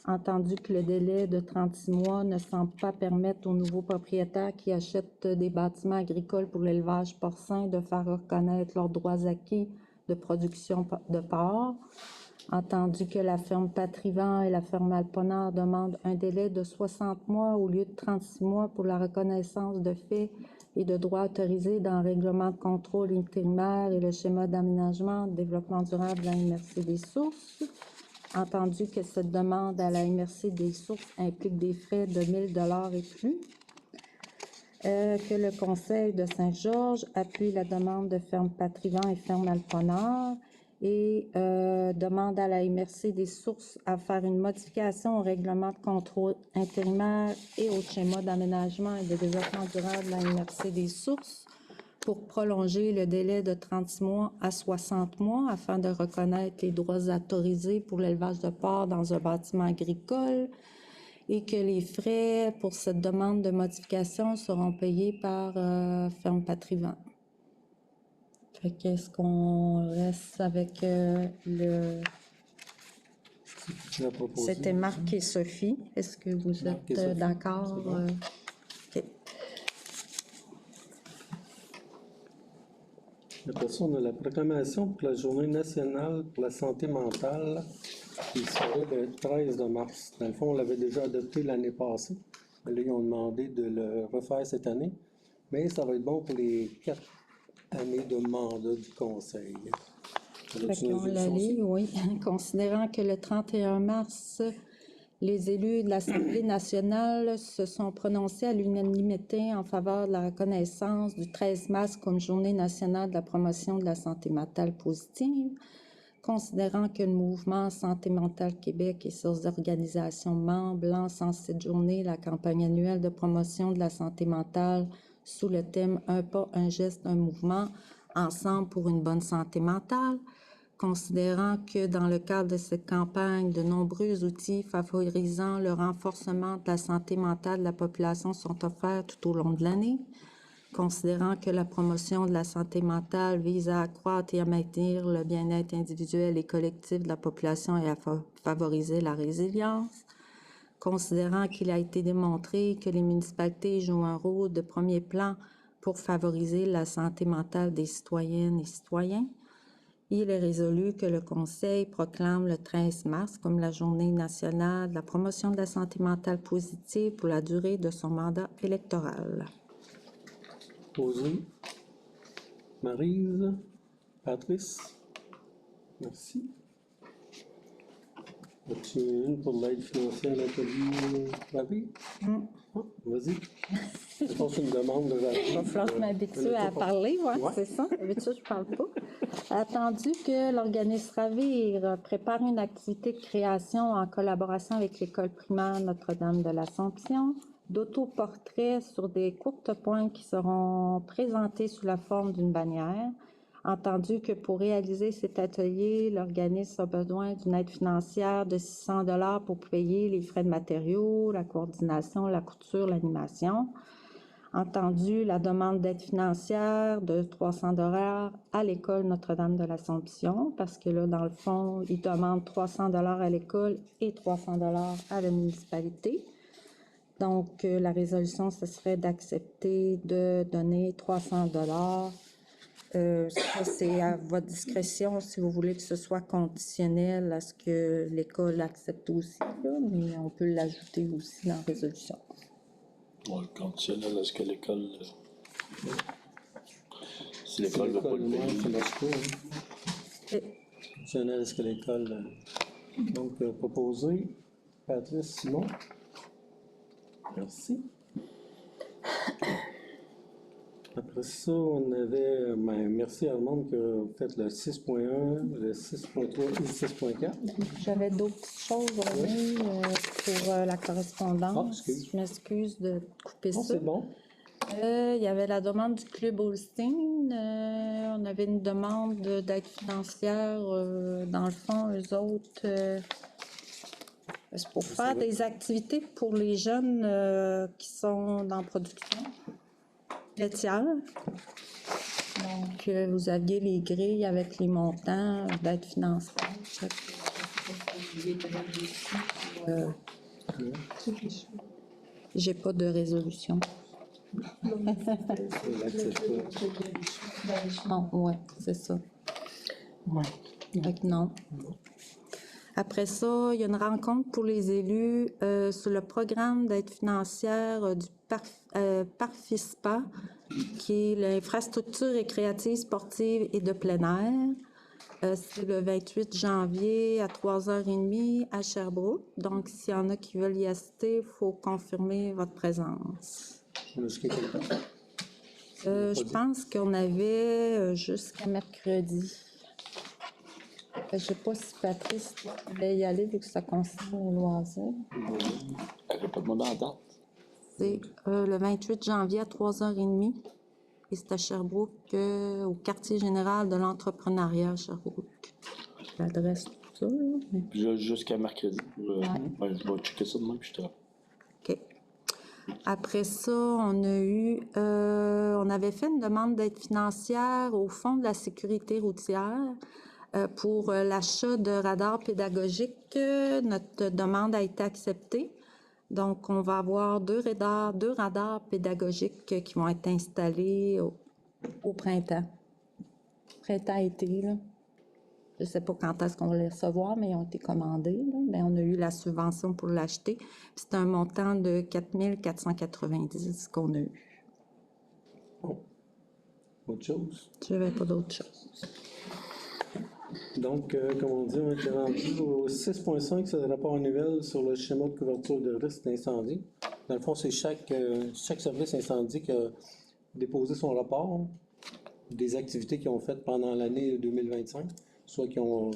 Entendu que le délai de 36 mois ne semble pas permettre aux nouveaux propriétaires qui achètent des bâtiments agricoles pour l'élevage porcin de faire reconnaître leurs droits acquis de production de porc. Entendu que la ferme Patrivent et la ferme Alponard demandent un délai de 60 mois au lieu de 36 mois pour la reconnaissance de faits et de droits autorisés dans le règlement de contrôle intérimaire et le schéma d'aménagement, de développement durable de la MRC des sources. Entendu que cette demande à la MRC des sources implique des frais de 1 000 et plus. Que le Conseil de Saint-Georges appuie la demande de ferme Patrivent et ferme Alponard et demande à la MRC des sources à faire une modification au règlement de contrôle intérimaire et au schéma d'aménagement et de développement durable de la MRC des sources pour prolonger le délai de 36 mois à 60 mois afin de reconnaître les droits autorisés pour l'élevage de porc dans un bâtiment agricole et que les frais pour cette demande de modification seront payés par ferme Patrivent. Fait qu'est-ce qu'on reste avec le... C'était Marc et Sophie. Est-ce que vous êtes d'accord? OK. Après ça, on a la proclamation pour la Journée nationale pour la santé mentale qui serait le 13 de mars. Dans le fond, on l'avait déjà adopté l'année passée. Là, ils ont demandé de le refaire cette année. Mais ça va être bon pour les 4 années de mandat du Conseil. Fait qu'on la lit, oui. Considérant que le 31 mars, les élus de l'Assemblée nationale se sont prononcés à l'unanimité en faveur de la reconnaissance du 13 mars comme Journée nationale de la promotion de la santé mentale positive, considérant que le mouvement Santé mentale Québec et ses organisations membres lancent en cette journée la campagne annuelle de promotion de la santé mentale sous le thème « Un pas, un geste, un mouvement, ensemble pour une bonne santé mentale », considérant que dans le cadre de cette campagne, de nombreux outils favorisant le renforcement de la santé mentale de la population sont offerts tout au long de l'année, considérant que la promotion de la santé mentale vise à accroître et à maintenir le bien-être individuel et collectif de la population et à favoriser la résilience, considérant qu'il a été démontré que les municipalités jouent un rôle de premier plan pour favoriser la santé mentale des citoyennes et citoyens. Il est résolu que le Conseil proclame le 13 mars comme la Journée nationale de la promotion de la santé mentale positive pour la durée de son mandat électoral. Posé. Maryse. Patrice. Merci. As-tu une pour l'aide financière Nathalie Ravé? Vas-y. Je pense une demande de Il va falloir que je m'habitue à parler, ouais. C'est ça. D'habitude, je ne parle pas. Attendu que l'organisme Ravir prépare une activité de création en collaboration avec l'école primaire Notre-Dame de l'Assomption, d'autoportraits sur des courtes pointes qui seront présentées sous la forme d'une bannière. Entendu que pour réaliser cet atelier, l'organisme a besoin d'une aide financière de 600 $ pour payer les frais de matériaux, la coordination, la couture, l'animation. Entendu la demande d'aide financière de 300 $ à l'école Notre-Dame de l'Assomption, parce que là, dans le fond, ils demandent 300 $ à l'école et 300 $ à la municipalité. Donc, la résolution, ce serait d'accepter de donner 300 $. Ça, c'est à votre discrétion si vous voulez que ce soit conditionnel à ce que l'école accepte aussi, là, mais on peut l'ajouter aussi dans la résolution. Bon, conditionnel à ce que l'école. Si l'école ne veut pas le payer. Ça marche pas. Conditionnel à ce que l'école. Donc, proposé. Patrice Simon. Merci. Après ça, on avait, merci Armand qui a fait le 6.1, le 6.3 et le 6.4. J'avais d'autres petites choses René, pour la Ah, correspondance. excuse. Je m'excuse de couper Non, ça. c'est bon. Il y avait la demande du Club Holstein. On avait une demande d'aide financière. Dans le fond, eux autres, c'est pour faire des activités pour les jeunes qui sont dans la production laitière. Donc, vous aviez les grilles avec les montants d'aide financière. J'ai pas de résolution. Non, ouais, c'est ça. Fait que non. Après ça, il y a une rencontre pour les élus sur le programme d'aide financière du Parfispa, qui est l'infrastructure récréative, sportive et de plein air. C'est le 28 janvier à 3h30 à Sherbrooke. Donc, s'il y en a qui veulent y assister, il faut confirmer votre présence. Je pense qu'on avait jusqu'à mercredi. Je ne sais pas si Patrice voulait y aller vu que ça concerne les loisirs. Elle n'a pas demandé en date. C'est le 28 janvier à 3h30. Et c'est à Sherbrooke, au quartier général de l'entrepreneuriat à Sherbrooke. L'adresse, tout ça. Là. Jusqu'à mercredi. Je vais checker ça demain puis je te rappelle. OK. Après ça, on avait fait une demande d'aide financière au Fonds de la sécurité routière pour l'achat de radars pédagogiques. Notre demande a été acceptée. Donc, on va avoir deux radars pédagogiques qui vont être installés au printemps. Printemps-été, là. Je ne sais pas quand est-ce qu'on va les recevoir, mais ils ont été commandés. Là. Bien, on a eu la subvention pour l'acheter. C'est un montant de 4 490 qu'on a eu. Bon. Autre chose? Je n'avais pas d'autre chose. Donc, comme on dit, on est rendu au 6.5, c'est le rapport annuel sur le schéma de couverture de risque d'incendie. Dans le fond, c'est chaque service incendie qui a déposé son rapport des activités qu'ils ont faites pendant l'année 2025, soit qui ont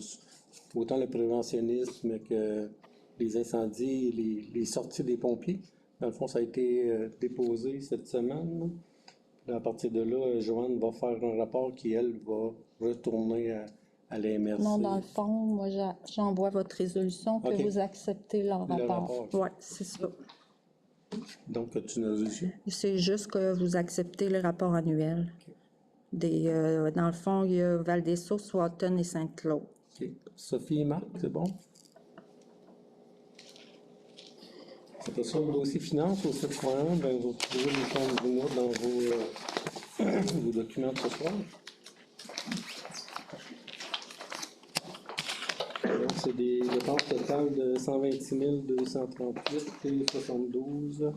autant le préventionnisme que les incendies, les sorties des pompiers. Dans le fond, ça a été déposé cette semaine. À partir de là, Joanne va faire un rapport qui, elle, va retourner à l'AMRC. Non, dans le fond, moi, j'envoie votre résolution que OK. vous acceptez leur Le rapport. rapport. Oui, c'est ça. Donc, as-tu une résolution? C'est juste que vous acceptez le rapport annuel. Dans le fond, il y a Val-des-Sources, Walton et Saint-Claude. OK. Sophie et Marc, c'est bon? Après ça, le dossier finance au 7.1, ben, vous trouvez les comptes du mois dans vos documents de ce soir. Donc, c'est des dépenses totales de 126 238 et 72.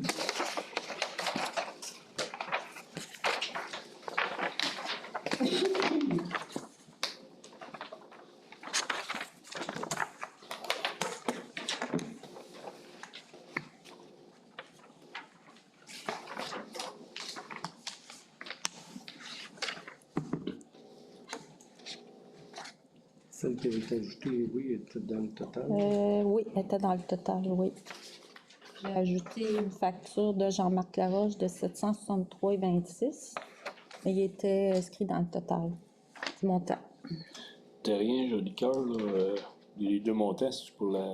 Celle qui avait été ajoutée, oui, était dans le total. Oui, elle était dans le total, oui. J'ai ajouté une facture de Jean-Marc Laroche de 763,26, mais il était inscrit dans le total du montant. T'as rien, joli cœur, là. Les deux montants, c'est pour la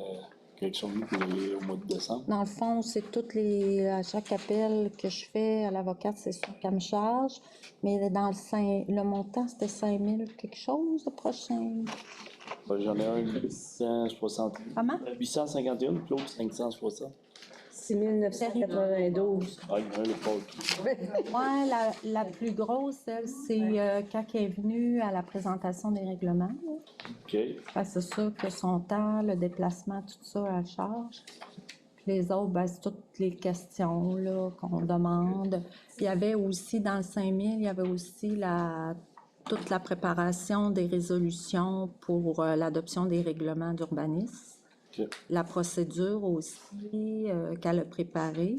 correction de nous pour aller au mois de décembre. Dans le fond, c'est à chaque appel que je fais à l'avocate, c'est sûr qu'elle me charge, mais dans le montant, c'était 5 000 quelque chose, le prochain. J'en ai un 860. Comment? 851, puis l'autre 560. 6 992. Ah, il y en a un, le pauvre. Moi, la plus grosse, elle, c'est quand elle est venue à la présentation des règlements. Là. OK. Parce que c'est sûr que son temps, le déplacement, tout ça, elle charge. Puis les autres, ben, c'est toutes les questions là, qu'on demande. Il y avait aussi, dans le 5000, il y avait aussi toute la préparation des résolutions pour l'adoption des règlements d'urbanisme. OK. La procédure aussi qu'elle a préparée.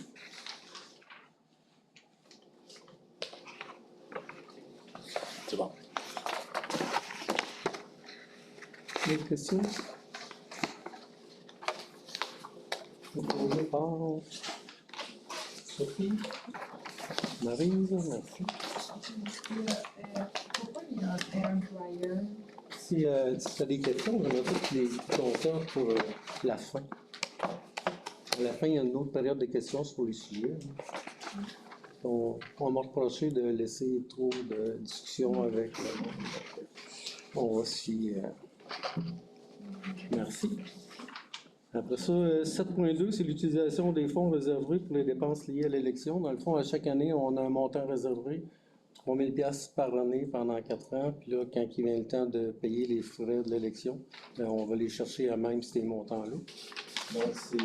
D'autres questions? Proposé par Sophie. Maryse, merci. Pourquoi il y a un air dryer? Si tu as des questions, on a tous les compteurs pour la fin. À la fin, il y a une autre période de questions sur les sujets. On m'a reproché de laisser trop de discussions avec le monde. On va se fier. Merci. Après ça, 7.2, c'est l'utilisation des fonds réservés pour les dépenses liées à l'élection. Dans le fond, à chaque année, on a un montant réservé, 3 000 $ par année pendant 4 ans. Puis là, quand il vient le temps de payer les frais de l'élection, on va les chercher à même ces montants-là. Donc, c'est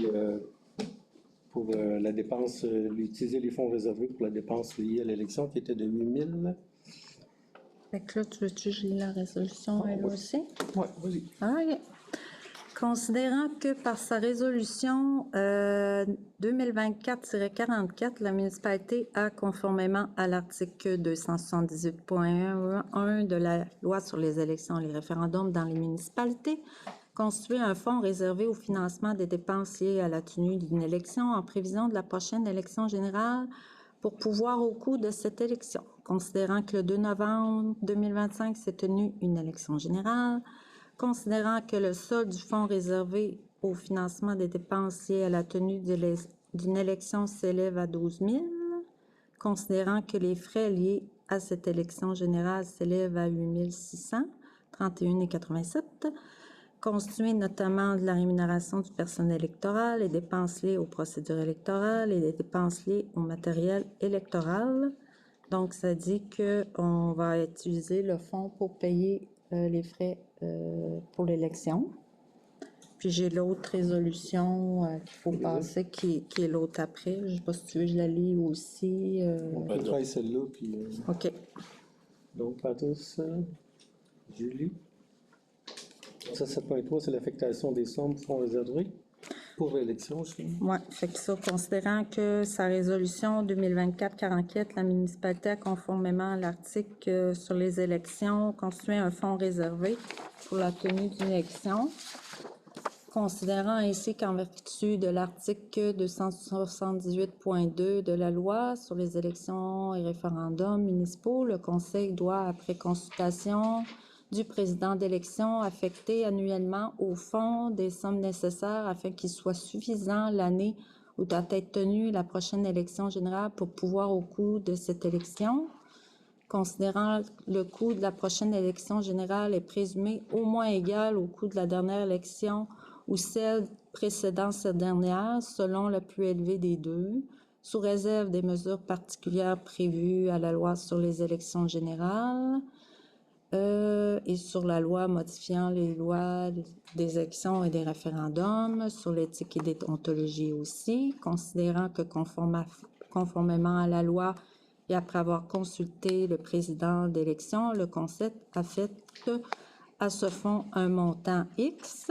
pour la dépense, utiliser les fonds réservés pour la dépense liée à l'élection qui était de 8 000. Fait que là, tu veux-tu que je lis la résolution elle aussi? Oui, vas-y. OK. Considérant que par sa résolution 2024-44, la municipalité a, conformément à l'article 278.1 de la loi sur les élections et les référendums dans les municipalités, constitué un fonds réservé au financement des dépenses liées à la tenue d'une élection en prévision de la prochaine élection générale pour pouvoir au coût de cette élection. Considérant que le 2 novembre 2025 s'est tenue une élection générale, considérant que le solde du fonds réservé au financement des dépenses liées à la tenue d'une élection s'élève à 12 000, considérant que les frais liés à cette élection générale s'élèvent à 8 631,87 $, constitués notamment de la rémunération du personnel électoral, les dépenses liées aux procédures électorales et les dépenses liées au matériel électoral. Donc, ça dit qu'on va utiliser le fonds pour payer les frais pour l'élection. Puis j'ai l'autre résolution qu'il faut passer, qui est l'autre après. Je ne sais pas si tu veux que je la lis aussi. On peut faire celle-là, puis... OK. Donc, Patrice, Julie. Ça, 7.3, c'est l'affectation des sommes fonds réservés pour l'élection, je crois. Oui, fait que ça, considérant que sa résolution 2024-44, la municipalité a, conformément à l'article sur les élections, constitué un fonds réservé pour la tenue d'une élection. Considérant ainsi qu'en vertu de l'article 278.2 de la loi sur les élections et référendums municipaux, le Conseil doit, après consultation du président d'élection, affecter annuellement au fonds des sommes nécessaires afin qu'il soit suffisant l'année où doit être tenue la prochaine élection générale pour pouvoir au coût de cette élection. Considérant le coût de la prochaine élection générale est présumé au moins égal au coût de la dernière élection ou celle précédant cette dernière, selon le plus élevé des deux, sous réserve des mesures particulières prévues à la loi sur les élections générales et sur la loi modifiant les lois des élections et des référendums, sur l'éthique et déontologie aussi, considérant que conformément à la loi et après avoir consulté le président d'élection, le Conseil affecte à ce fonds un montant X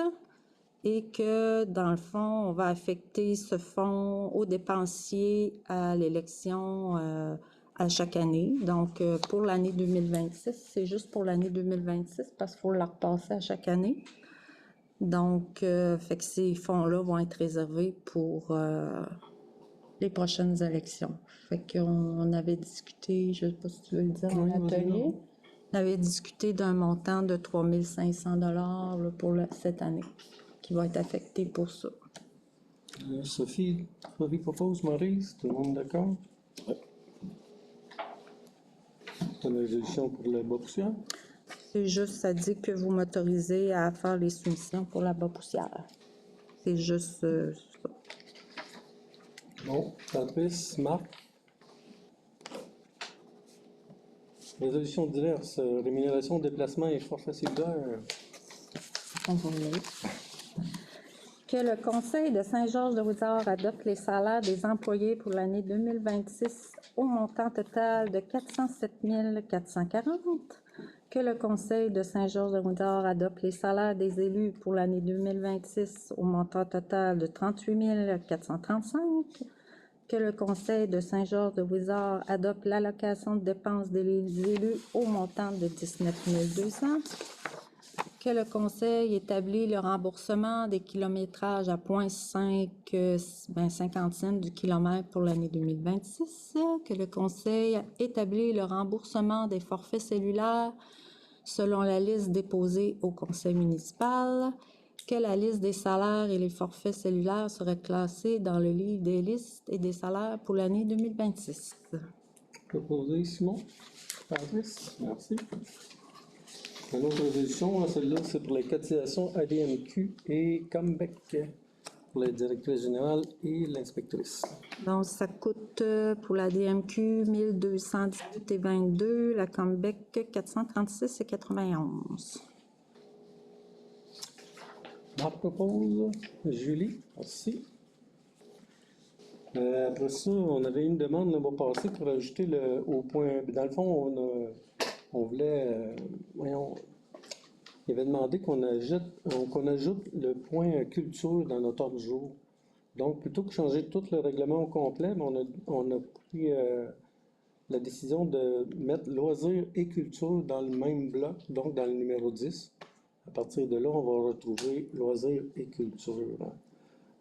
et que, dans le fond, on va affecter ce fonds aux dépensiers à l'élection à chaque année. Donc, pour l'année 2026, c'est juste pour l'année 2026 parce qu'il faut la repasser à chaque année. Donc, fait que ces fonds-là vont être réservés pour les prochaines élections. Fait qu'on avait discuté, je ne sais pas si tu veux le dire, dans l'atelier, on avait discuté d'un montant de 3 500 $ pour cette année qui va être affecté pour ça. Sophie propose, Maryse, tout le monde d'accord? Oui. C'est une résolution pour le bas poussière? C'est juste, ça dit que vous m'autorisez à faire les soumissions pour la bas poussière. C'est juste ça. Bon, Patrice, Marc. Résolution diverse, rémunération, déplacement et forfait cellulaire. Que le Conseil de Saint-Georges-de-Wizard adopte les salaires des employés pour l'année 2026 au montant total de 407 440. Que le Conseil de Saint-Georges-de-Wizard adopte les salaires des élus pour l'année 2026 au montant total de 38 435. Que le Conseil de Saint-Georges-de-Wizard adopte l'allocation de dépenses des élus au montant de 19 200. que le Conseil établit le remboursement des kilométrages à 0,50 cents du kilomètre pour l'année 2026, que le Conseil établit le remboursement des forfaits cellulaires selon la liste déposée au Conseil municipal, que la liste des salaires et les forfaits cellulaires seraient classés dans le livre des listes et des salaires pour l'année 2026. Proposé, Simon. Patrice, merci. Une autre résolution, celle-là, c'est pour les cotisations ADMQ et Comeback pour la directrice générale et l'inspectrice. Donc, ça coûte pour la DMQ 1218,22, la Comeback 436,91. Marc propose, Julie, merci. Après ça, on avait une demande le mois passé pour ajouter au point. Dans le fond, on voulait. Il avait demandé qu'on ajoute le point culture dans notre ordre du jour. Donc, plutôt que changer tout le règlement au complet, on a pris la décision de mettre loisirs et culture dans le même bloc, donc dans le numéro 10. À partir de là, on va retrouver loisirs et culture.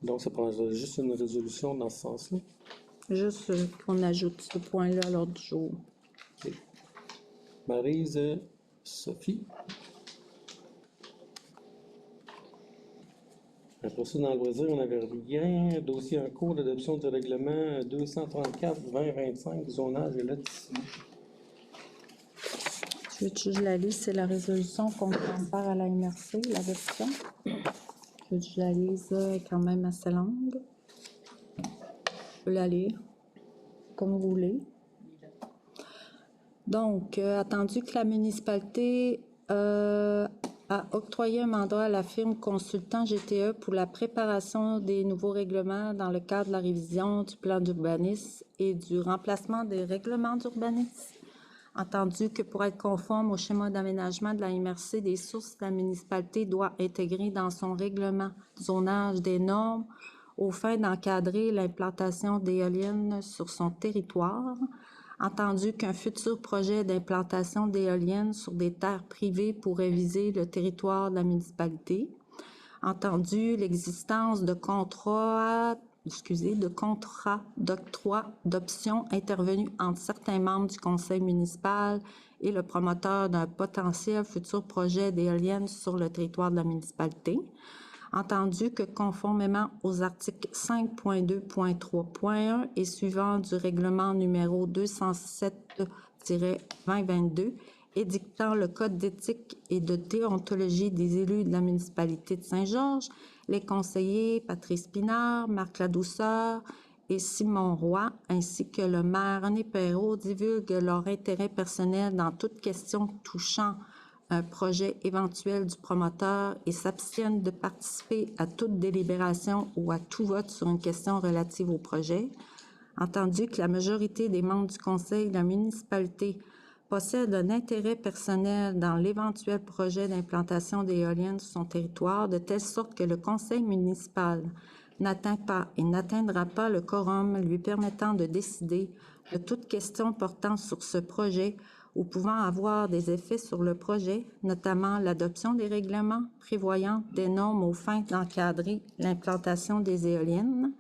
Donc, ça prend juste une résolution dans ce sens-là. Juste qu'on ajoute ce point-là à l'ordre du jour. Okay. Maryse, Sophie. Après ça, dans le loisir, on n'avait rien. Dossier en cours d'adoption du règlement 234-2025, zonage et lotissement. Tu veux que je la lise? C'est la résolution qu'on transfère à la MRC, l'adoption. Tu veux que je la lise? Elle est quand même assez longue. Je peux la lire, comme vous voulez. Donc, attendu que la municipalité a octroyé un mandat à la firme consultant GTE pour la préparation des nouveaux règlements dans le cadre de la révision du plan d'urbanisme et du remplacement des règlements d'urbanisme. Entendu que pour être conforme au schéma d'aménagement de la MRC des sources, la municipalité doit intégrer dans son règlement zonage des normes aux fins d'encadrer l'implantation d'éoliennes sur son territoire. Entendu qu'un futur projet d'implantation d'éoliennes sur des terres privées pourrait viser le territoire de la municipalité. Entendu l'existence de contrats d'octroi d'options intervenus entre certains membres du conseil municipal et le promoteur d'un potentiel futur projet d'éoliennes sur le territoire de la municipalité. Entendu que conformément aux articles 5.2.3.1 et suivants du règlement numéro 207-2022, édictant le code d'éthique et de déontologie des élus de la municipalité de Saint-Georges, les conseillers Patrice Pinard, Marc Ladouceur et Simon Roy, ainsi que le maire René Perrault, divulguent leur intérêt personnel dans toute question touchant un projet éventuel du promoteur et s'abstiennent de participer à toute délibération ou à tout vote sur une question relative au projet. Entendu que la majorité des membres du conseil de la municipalité possède un intérêt personnel dans l'éventuel projet d'implantation d'éoliennes sur son territoire, de telle sorte que le conseil municipal n'atteint pas et n'atteindra pas le quorum lui permettant de décider de toute question portant sur ce projet ou pouvant avoir des effets sur le projet, notamment l'adoption des règlements prévoyant des normes aux fins d'encadrer l'implantation des éoliennes.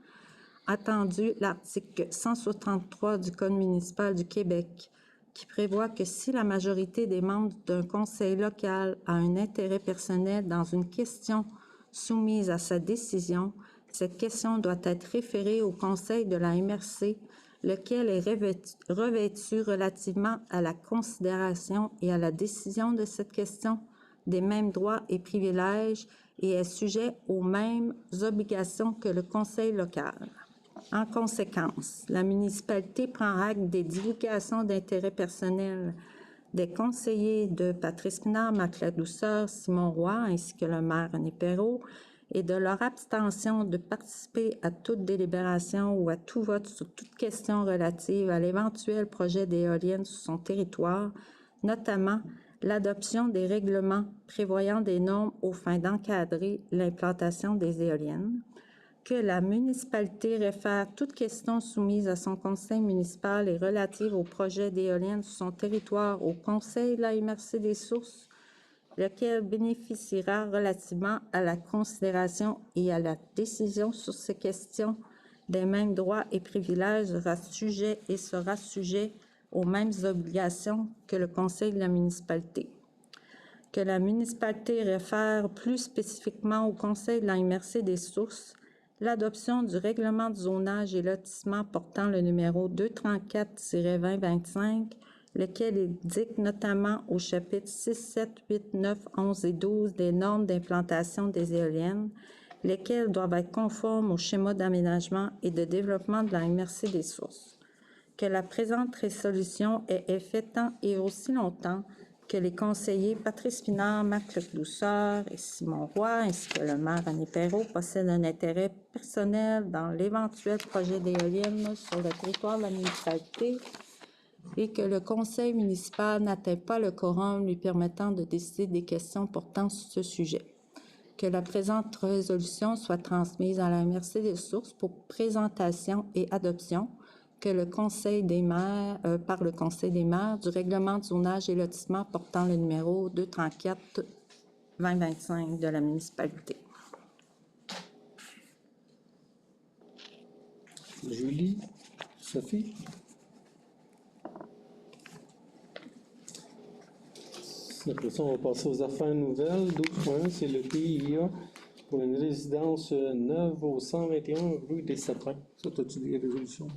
Attendu l'article 163 du Code municipal du Québec, qui prévoit que si la majorité des membres d'un conseil local a un intérêt personnel dans une question soumise à sa décision, cette question doit être référée au conseil de la MRC, lequel est revêtu relativement à la considération et à la décision de cette question des mêmes droits et privilèges et est sujet aux mêmes obligations que le conseil local. En conséquence, la municipalité prend acte des divulgations d'intérêt personnel des conseillers de Patrice Pinard, Marc Ladouceur, Simon Roy, ainsi que le maire René Perrault, et de leur abstention de participer à toute délibération ou à tout vote sur toute question relative à l'éventuel projet d'éoliennes sur son territoire, notamment l'adoption des règlements prévoyant des normes aux fins d'encadrer l'implantation des éoliennes, que la municipalité réfère toute question soumise à son conseil municipal et relative au projet d'éoliennes sur son territoire au conseil de la MRC des sources, lequel bénéficiera relativement à la considération et à la décision sur ces questions des mêmes droits et privilèges sera sujet aux mêmes obligations que le conseil de la municipalité. Que la municipalité réfère plus spécifiquement au conseil de la MRC des sources l'adoption du règlement de zonage et lotissement portant le numéro 234-2025, lequel indique notamment au chapitre 6, 7, 8, 9, 11 et 12 des normes d'implantation des éoliennes, lesquelles doivent être conformes au schéma d'aménagement et de développement de la MRC des sources. Que la présente résolution ait effet tant et aussi longtemps que les conseillers Patrice Pinard, Marc Douceur et Simon Roy, ainsi que le maire René Perrault, possèdent un intérêt personnel dans l'éventuel projet d'éoliennes sur le territoire de la municipalité et que le conseil municipal n'atteint pas le quorum lui permettant de décider des questions portant sur ce sujet. Que la présente résolution soit transmise à la MRC des sources pour présentation et adoption que le conseil des maires, par le conseil des maires du règlement de zonage et lotissement portant le numéro 234-2025 de la municipalité. Julie, Sophie? Après ça, on va passer aux affaires nouvelles. 12.1, c'est le PIA pour une résidence neuve au 121 rue des Sapins. Ça, as-tu des résolutions?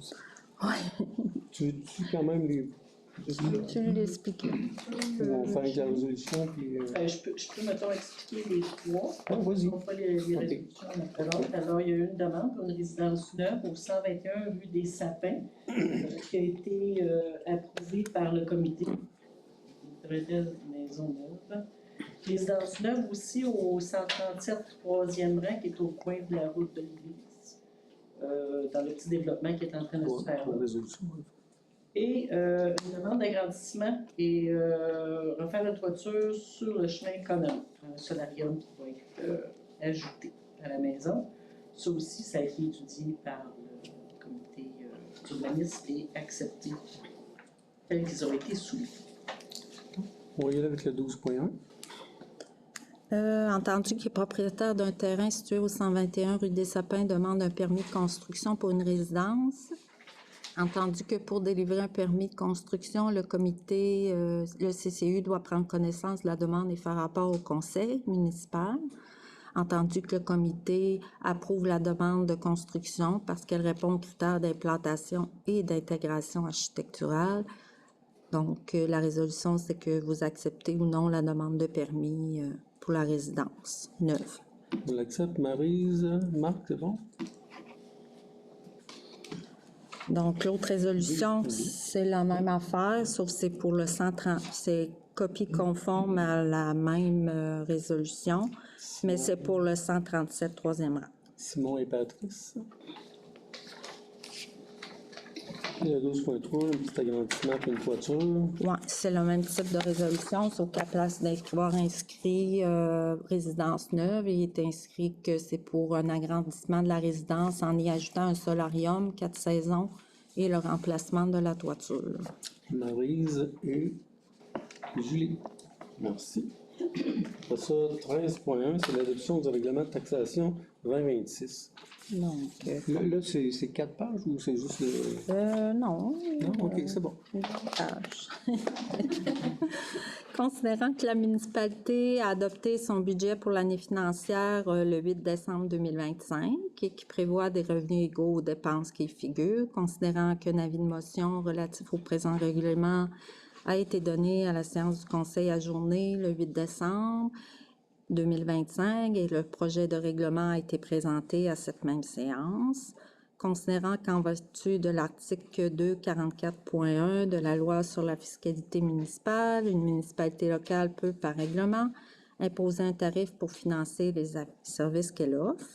Oui. Tu quand même les... Tu lui l'expliques. On va faire la résolution, puis... Je peux, mettons, expliquer les trois. Ah, vas-y. On fait les résolutions après l'autre. Alors, il y a eu une demande pour une résidence neuve au 121 rue des Sapins qui a été approuvée par le comité. Une maison neuve. Résidence neuve aussi au 137 3e rang qui est au coin de la route de l'église, dans le petit développement qui est en train de se faire. Et une demande d'agrandissement et refaire la toiture sur le chemin commun, un solarium qui va être ajouté à la maison. Ça aussi, ça a été étudié par le comité d'urbanisme et accepté tels qu'ils ont été soumis. On va y aller avec le 12.1. Entendu qu'il est propriétaire d'un terrain situé au 121 rue des Sapins demande un permis de construction pour une résidence. Entendu que pour délivrer un permis de construction, le comité, le CCU doit prendre connaissance de la demande et faire rapport au conseil municipal. Entendu que le comité approuve la demande de construction parce qu'elle répond aux critères d'implantation et d'intégration architecturale. Donc, la résolution, c'est que vous acceptez ou non la demande de permis pour la résidence neuve. On l'accepte. Maryse, Marc, c'est bon? Donc, l'autre résolution, c'est la même affaire, sauf que c'est pour le 130, c'est copie conforme à la même résolution, mais c'est pour le 137 3e rang. Simon et Patrice. Et le 12.3, un petit agrandissement et une toiture. Oui, c'est le même type de résolution, sauf qu'à place d'avoir inscrit résidence neuve, il est inscrit que c'est pour un agrandissement de la résidence en y ajoutant un solarium, 4 saisons et le remplacement de la toiture. Maryse et Julie. Merci. Après ça, 13.1, c'est l'adoption du règlement de taxation 2026. Donc, Là, c'est 4 pages ou c'est juste le... non. Non, OK, c'est bon. Considérant que la municipalité a adopté son budget pour l'année financière le 8 décembre 2025 et qui prévoit des revenus égaux aux dépenses qui y figurent, considérant qu'un avis de motion relatif au présent règlement a été donné à la séance du Conseil ajournée le 8 décembre 2025 et le projet de règlement a été présenté à cette même séance. Considérant qu'en vertu de l'article 244.1 de la loi sur la fiscalité municipale, une municipalité locale peut, par règlement, imposer un tarif pour financer les services qu'elle offre.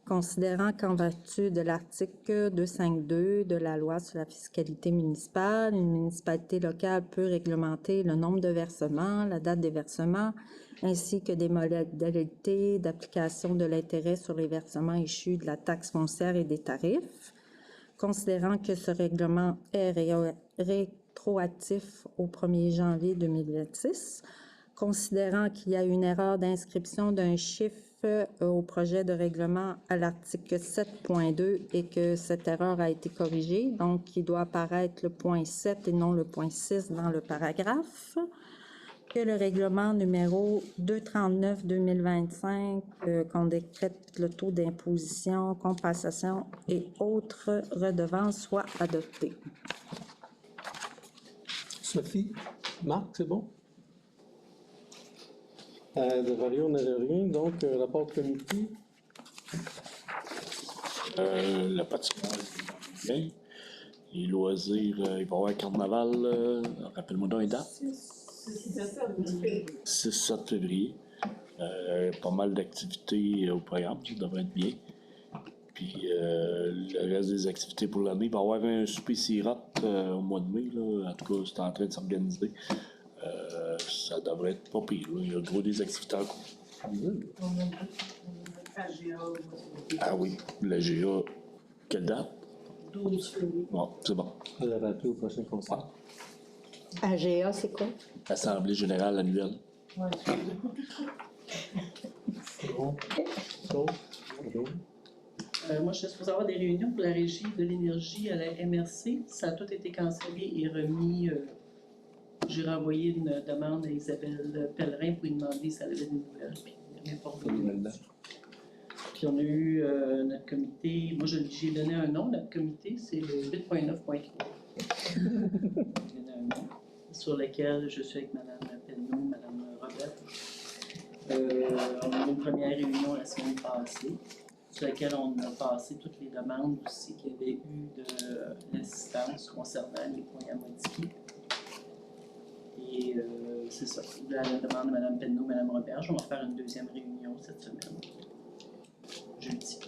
Considérant qu'en vertu de l'article 252 de la loi sur la fiscalité municipale, une municipalité locale peut réglementer le nombre de versements, la date des versements, ainsi que des modalités d'application de l'intérêt sur les versements issus de la taxe foncière et des tarifs. Considérant que ce règlement est rétroactif au 1er janvier 2026, considérant qu'il y a une erreur d'inscription d'un chiffre au projet de règlement à l'article 7.2 et que cette erreur a été corrigée, donc il doit apparaître le point 7 et non le point 6 dans le paragraphe. Que le règlement numéro 239-2025, qu'on décrète le taux d'imposition, compensation et autres redevances soit adopté. Sophie, Marc, c'est bon? De Valérie, on n'avait rien, donc rapport de comité. La patinoire, c'est bien. Les loisirs, il va y avoir un carnaval, rappelle-moi donc les dates. 6-7 février. Pas mal d'activités au programme, ça devrait être bien. Puis le reste des activités pour l'année, il va y avoir un souper sirote au mois de mai, là. En tout cas, c'est en train de s'organiser. Ça devrait être pas pire, là. Il y a gros des activités en cours. Ah oui, la GA. Quelle date? 12 février. Bon, c'est bon. On va rappeler au prochain conseil. AGA, c'est quoi? Assemblée générale annuelle. C'est bon? Bonjour. Moi, je suis supposée avoir des réunions pour la régie de l'énergie à la MRC. Ça a tout été cancellé et remis. J'ai renvoyé une demande à Isabelle Pellerin pour lui demander si elle avait des nouvelles. Puis, il n'y a pas de nouvelles. Puis on a eu notre comité. Moi, j'ai donné un nom. Notre comité, c'est le 8.9.3. J'ai donné un nom sur lequel je suis avec Mme Penneau, Mme Robert. On a eu une première réunion la semaine passée, sur laquelle on a passé toutes les demandes aussi qu'il y avait eu de l'assistance concernant les points à modifier. Et c'est ça. La demande de Mme Penneau, Mme Robert, on va faire une deuxième réunion cette semaine, jeudi.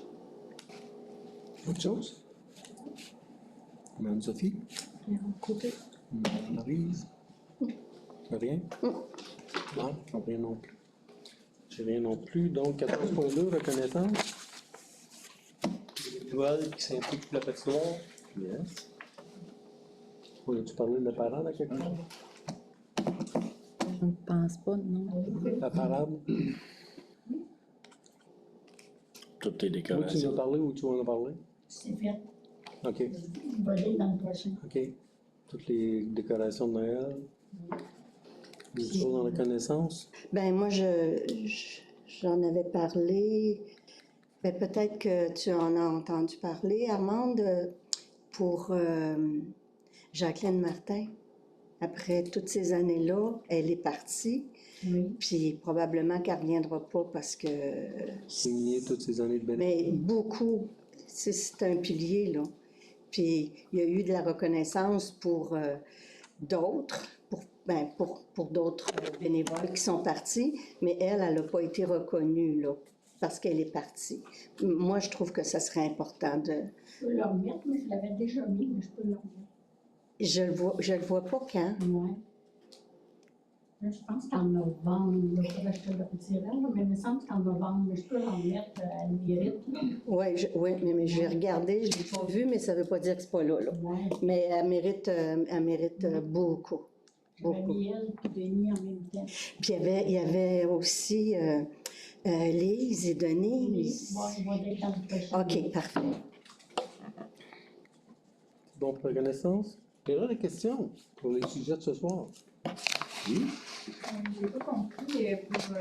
Autre chose? Mme Sophie? Mme Maryse? Rien? Non, rien non plus. J'ai rien non plus. Donc, 14.2, reconnaissance. L'étoile qui s'implique pour la patinoire. Yes. On a-tu parlé de la parade à quelque part? Je ne pense pas, non. La parade? Toutes tes Ou tu décorations. en as parlé ou tu en as parlé? C'est fait. OK. Voler dans le prochain. OK. Toutes les décorations de Noël. Des choses dans la connaissance. Ben moi, j'en avais parlé. Ben, peut-être que tu en as entendu parler, Armande, pour Jacqueline Martin. Après toutes ces années-là, elle est partie. Oui. Puis probablement qu'elle ne reviendra pas parce que... Signer toutes ces années de bénéfice. Mais beaucoup, c'est un pilier, là. Puis il y a eu de la reconnaissance pour d'autres, pour d'autres bénévoles qui sont partis, mais elle n'a pas été reconnue, là, parce qu'elle est partie. Moi, je trouve que ça serait important de... Je peux le remettre, mais je l'avais déjà mis, mais je peux le remettre. Je le vois pas quand. Ouais. Là, je pense qu'en novembre, là, faudrait que je te le retire, là, mais il me semble qu'en novembre, mais je peux le remettre à le mérite. Oui, mais je vais regarder, je ne l'ai pas vu, mais ça ne veut pas dire que ce n'est pas là, là. Ouais. Mais elle mérite beaucoup. J'avais mis elle et Denis en même temps. Puis il y avait aussi Lise et Denise. Oui, il va être dans le prochain. OK, parfait. Bon, pour reconnaissance. Il y aura des questions pour les sujets de ce soir. Oui? Je n'ai pas compris pour le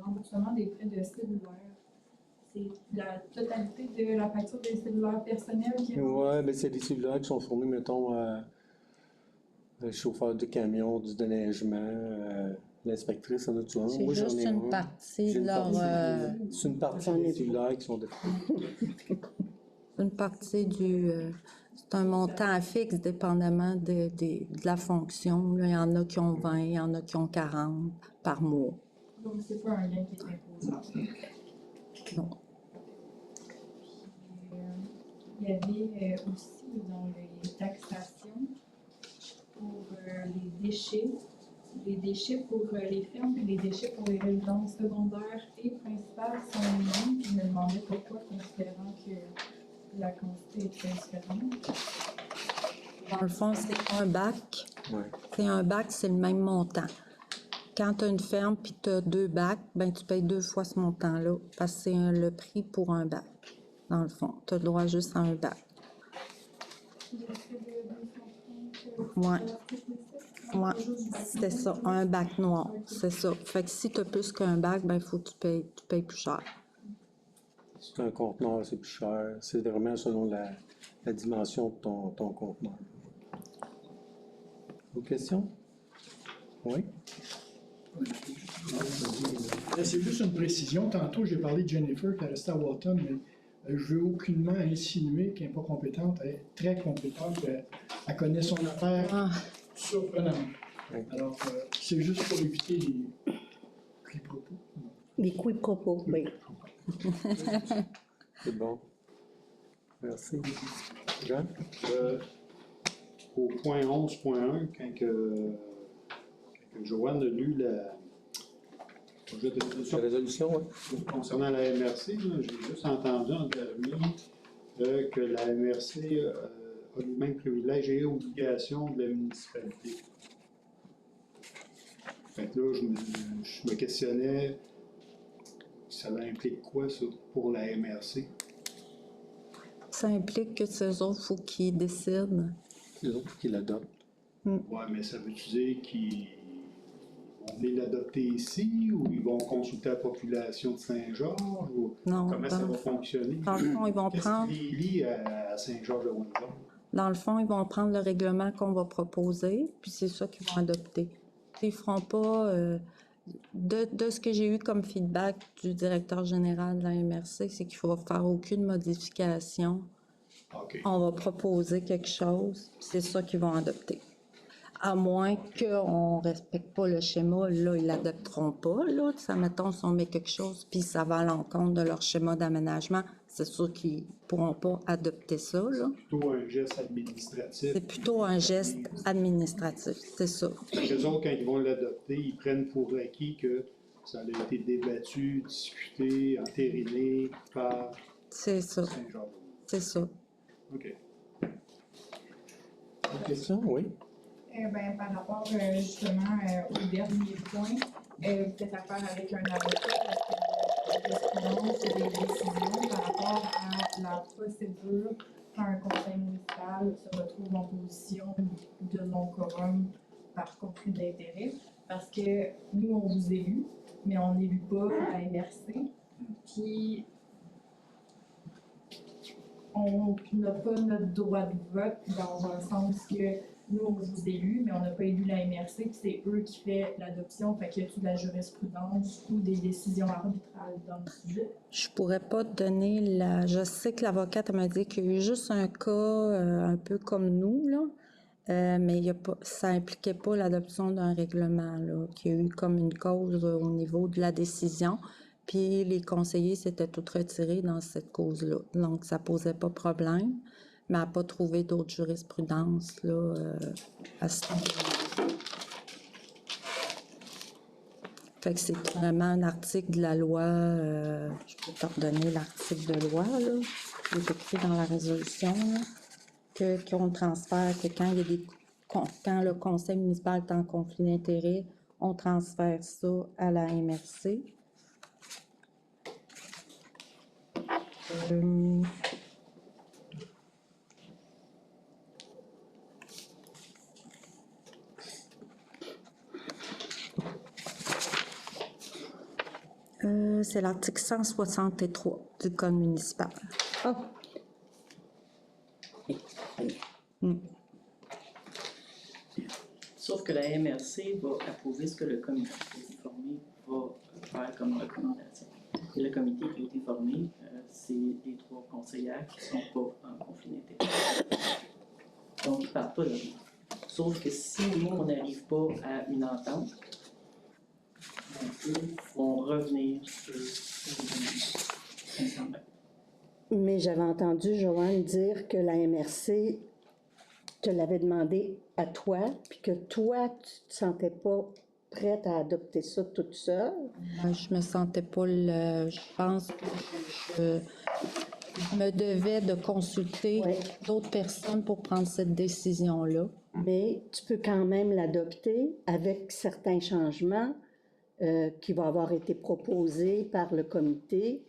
remboursement des frais de cellulaire. C'est la totalité de la facture des cellulaires personnels qui est... Oui, mais c'est des cellulaires qui sont fournis, mettons, le chauffeur de camion, du déneigement, l'inspectrice, en a-tu un? C'est Moi, j'en juste ai une un. partie J'ai de une leur... partie, c'est une partie J'en ai des pas. cellulaires qui sont défendus. une partie du... c'est un montant fixe dépendamment de la fonction. Là, il y en a qui ont 20, il y en a qui ont 40 par mois. Donc, c'est pas un lien qui est imposable. Non. Il y avait aussi dans les taxations pour les déchets pour les fermes et les déchets pour les résidences secondaires et principales sont les mêmes. Puis je me demandais pourquoi, considérant que la quantité est différente. Dans le fond, c'est un bac. Ouais. C'est un bac, c'est le même montant. Quand tu as une ferme puis tu as 2 bacs, ben tu payes 2 fois ce montant-là, parce que c'est le prix pour un bac, dans le fond. Tu as le droit juste à un bac. Ouais. Ouais, c'est ça, un bac noir, c'est ça. Fait que si tu as plus qu'un bac, ben il faut que tu payes plus cher. Si c'est un conteneur, c'est plus cher. C'est vraiment selon la dimension de ton conteneur. Autre questions? Oui? C'est juste une précision. Tantôt, j'ai parlé de Jennifer qui est restée à Walton, mais je veux aucunement insinuer qu'elle n'est pas compétente. Elle est très compétente. Elle connaît son affaire surprenamment. Alors, c'est juste pour éviter les quiproquos. Les quiproquos, oui. C'est bon. Merci. Jean? Au point 11.1, quand Joanne a lu la résolution, oui. Concernant la MRC, j'ai juste entendu en dernier que la MRC a les mêmes privilèges et obligations de la municipalité. Fait que là, je me questionnais, ça implique quoi ça pour la MRC? Ça implique que ces autres, il faut qu'ils décident. C'est les autres qui l'adoptent. Ouais, mais ça veut-tu dire qu'ils vont venir l'adopter ici ou ils vont consulter la population de Saint-Georges? Ou Non, comment ça va fonctionner? Dans le fond, ils vont prendre... Qu'est-ce qui les lie à Saint-Georges-de-Windsor? Dans le fond, ils vont prendre le règlement qu'on va proposer, puis c'est ça qu'ils vont adopter. Ils ne feront pas... de ce que j'ai eu comme feedback du directeur général de la MRC, c'est qu'il ne faut faire aucune modification. Okay. On va proposer quelque chose, c'est ça qu'ils vont adopter. À moins qu'on ne respecte pas le schéma, là, ils ne l'adopteront pas. Là, ça, mettons, si on met quelque chose, puis ça va à l'encontre de leur schéma d'aménagement, c'est sûr qu'ils ne pourront pas adopter ça. Là. C'est plutôt un geste administratif. C'est plutôt un geste administratif, c'est ça. Les autres, quand ils vont l'adopter, ils prennent pour acquis que ça a été débattu, discuté, entériné par Saint-Georges. C'est ça. OK. Une question? Oui. Par rapport justement au dernier point, vous faites affaire avec un avocat parce que jurisprudence et des décisions par rapport à la procédure quand un conseil municipal se retrouve en position de non-quorum par conflit d'intérêt. Parce que nous, on vous élu, mais on n'élu pas à MRC. Puis on n'a pas notre droit de vote dans un sens que nous, on vous élu, mais on n'a pas élu la MRC, puis c'est eux qui font l'adoption, fait qu'il y a toute de la jurisprudence ou des décisions arbitrales dans le sujet. Je pourrais pas te donner la... Je sais que l'avocate m'a dit qu'il y a eu juste un cas un peu comme nous, là, mais il y a pas... ça impliquait pas l'adoption d'un règlement, là, qu'il y a eu comme une cause au niveau de la décision, puis les conseillers s'étaient tous retirés dans cette cause-là, donc ça posait pas problème. Mais elle n'a pas trouvé d'autres jurisprudences là, à ce niveau-là. Fait que c'est vraiment un article de la loi, je peux te redonner l'article de loi, là, qui est écrit dans la résolution, là, qu'on transfère, que quand le conseil municipal est en conflit d'intérêts, on transfère ça à la MRC. C'est l'article 163 du Code municipal. Oh. Sauf que la MRC va approuver ce que le comité informé va faire comme recommandation. Et le comité qui a été formé, c'est les 3 conseillères qui ne sont pas en conflit d'intérêts. Donc, ils ne partent pas de rien. Sauf que si nous, on n'arrive pas à une entente, eux vont revenir sur le Mais j'avais entendu Joanne dire que la MRC te l'avait demandé à toi, puis que toi, tu ne te sentais pas prête à adopter ça toute seule. Je me sentais pas je pense que je me devais de consulter d'autres personnes pour prendre cette décision-là. Mais tu peux quand même l'adopter avec certains changements qui va avoir été proposé par le comité.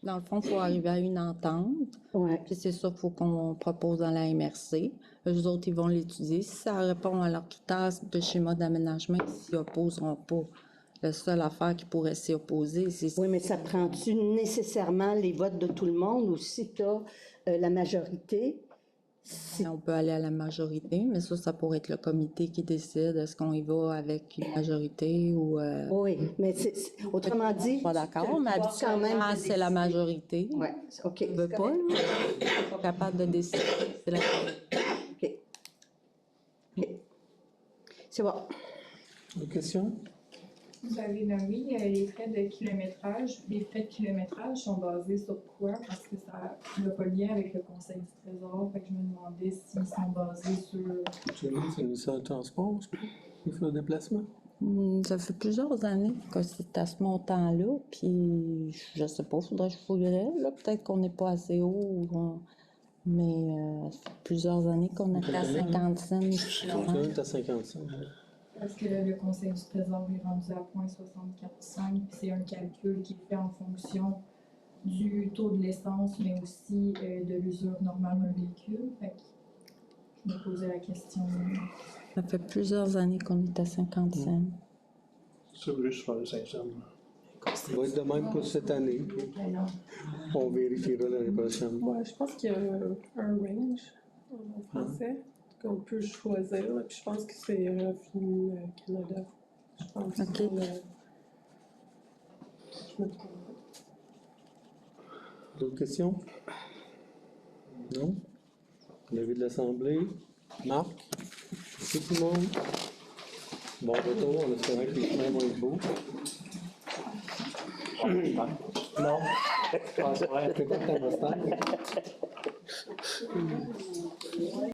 Dans le fond, il faut arriver à une entente. Ouais. Puis c'est ça qu'il faut qu'on propose dans la MRC. Eux autres, ils vont l'étudier. Si ça répond à leur critères de schéma d'aménagement, ils s'y opposeront pas. La seule affaire qui pourrait s'y opposer, c'est... Oui, mais ça prend-tu nécessairement les votes de tout le monde ou si tu as la majorité? On peut aller à la majorité, mais ça pourrait être le comité qui décide est-ce qu'on y va avec une majorité ou... Oui, mais autrement dit... Pas d'accord, mais habituellement, c'est la majorité. Oui, OK. On ne veut pas, là. On n'est pas capable de décider. C'est la majorité. OK. C'est bon. D'autres questions? Vous avez nommé les frais de kilométrage. Les frais de kilométrage sont basés sur quoi? Parce que ça n'a pas de lien avec le Conseil du Trésor. Fait que je me demandais s'ils sont basés sur... C'est le ministère du Transport, je crois, qui fait le déplacement. Ça fait plusieurs années que c'est à ce montant-là, puis je sais pas, faudrait que je fouillerais, là, peut-être qu'on n'est pas assez haut, mais ça fait plusieurs années qu'on est à 50 cents. On est à 55. Parce que le Conseil du Trésor est rendu à 0,645, puis c'est un calcul qui est fait en fonction du taux de l'essence, mais aussi de l'usure normale d'un véhicule. Fait que je me posais la question. Ça fait plusieurs années qu'on est à 50 cents. Ça veut juste faire le 500. Ça va être de même pour cette année. On vérifiera l'année prochaine. Ouais, je pense qu'il y a un range en français qu'on peut choisir. Là, puis je pense que c'est Revenu Canada. Je pense OK. que je me trompe. D'autres questions? Non? L'avis de l'Assemblée? Marc? C'est tout le monde? Bon retour, on espère que les chemins vont être beaux. Non? C'est quoi ta moustache?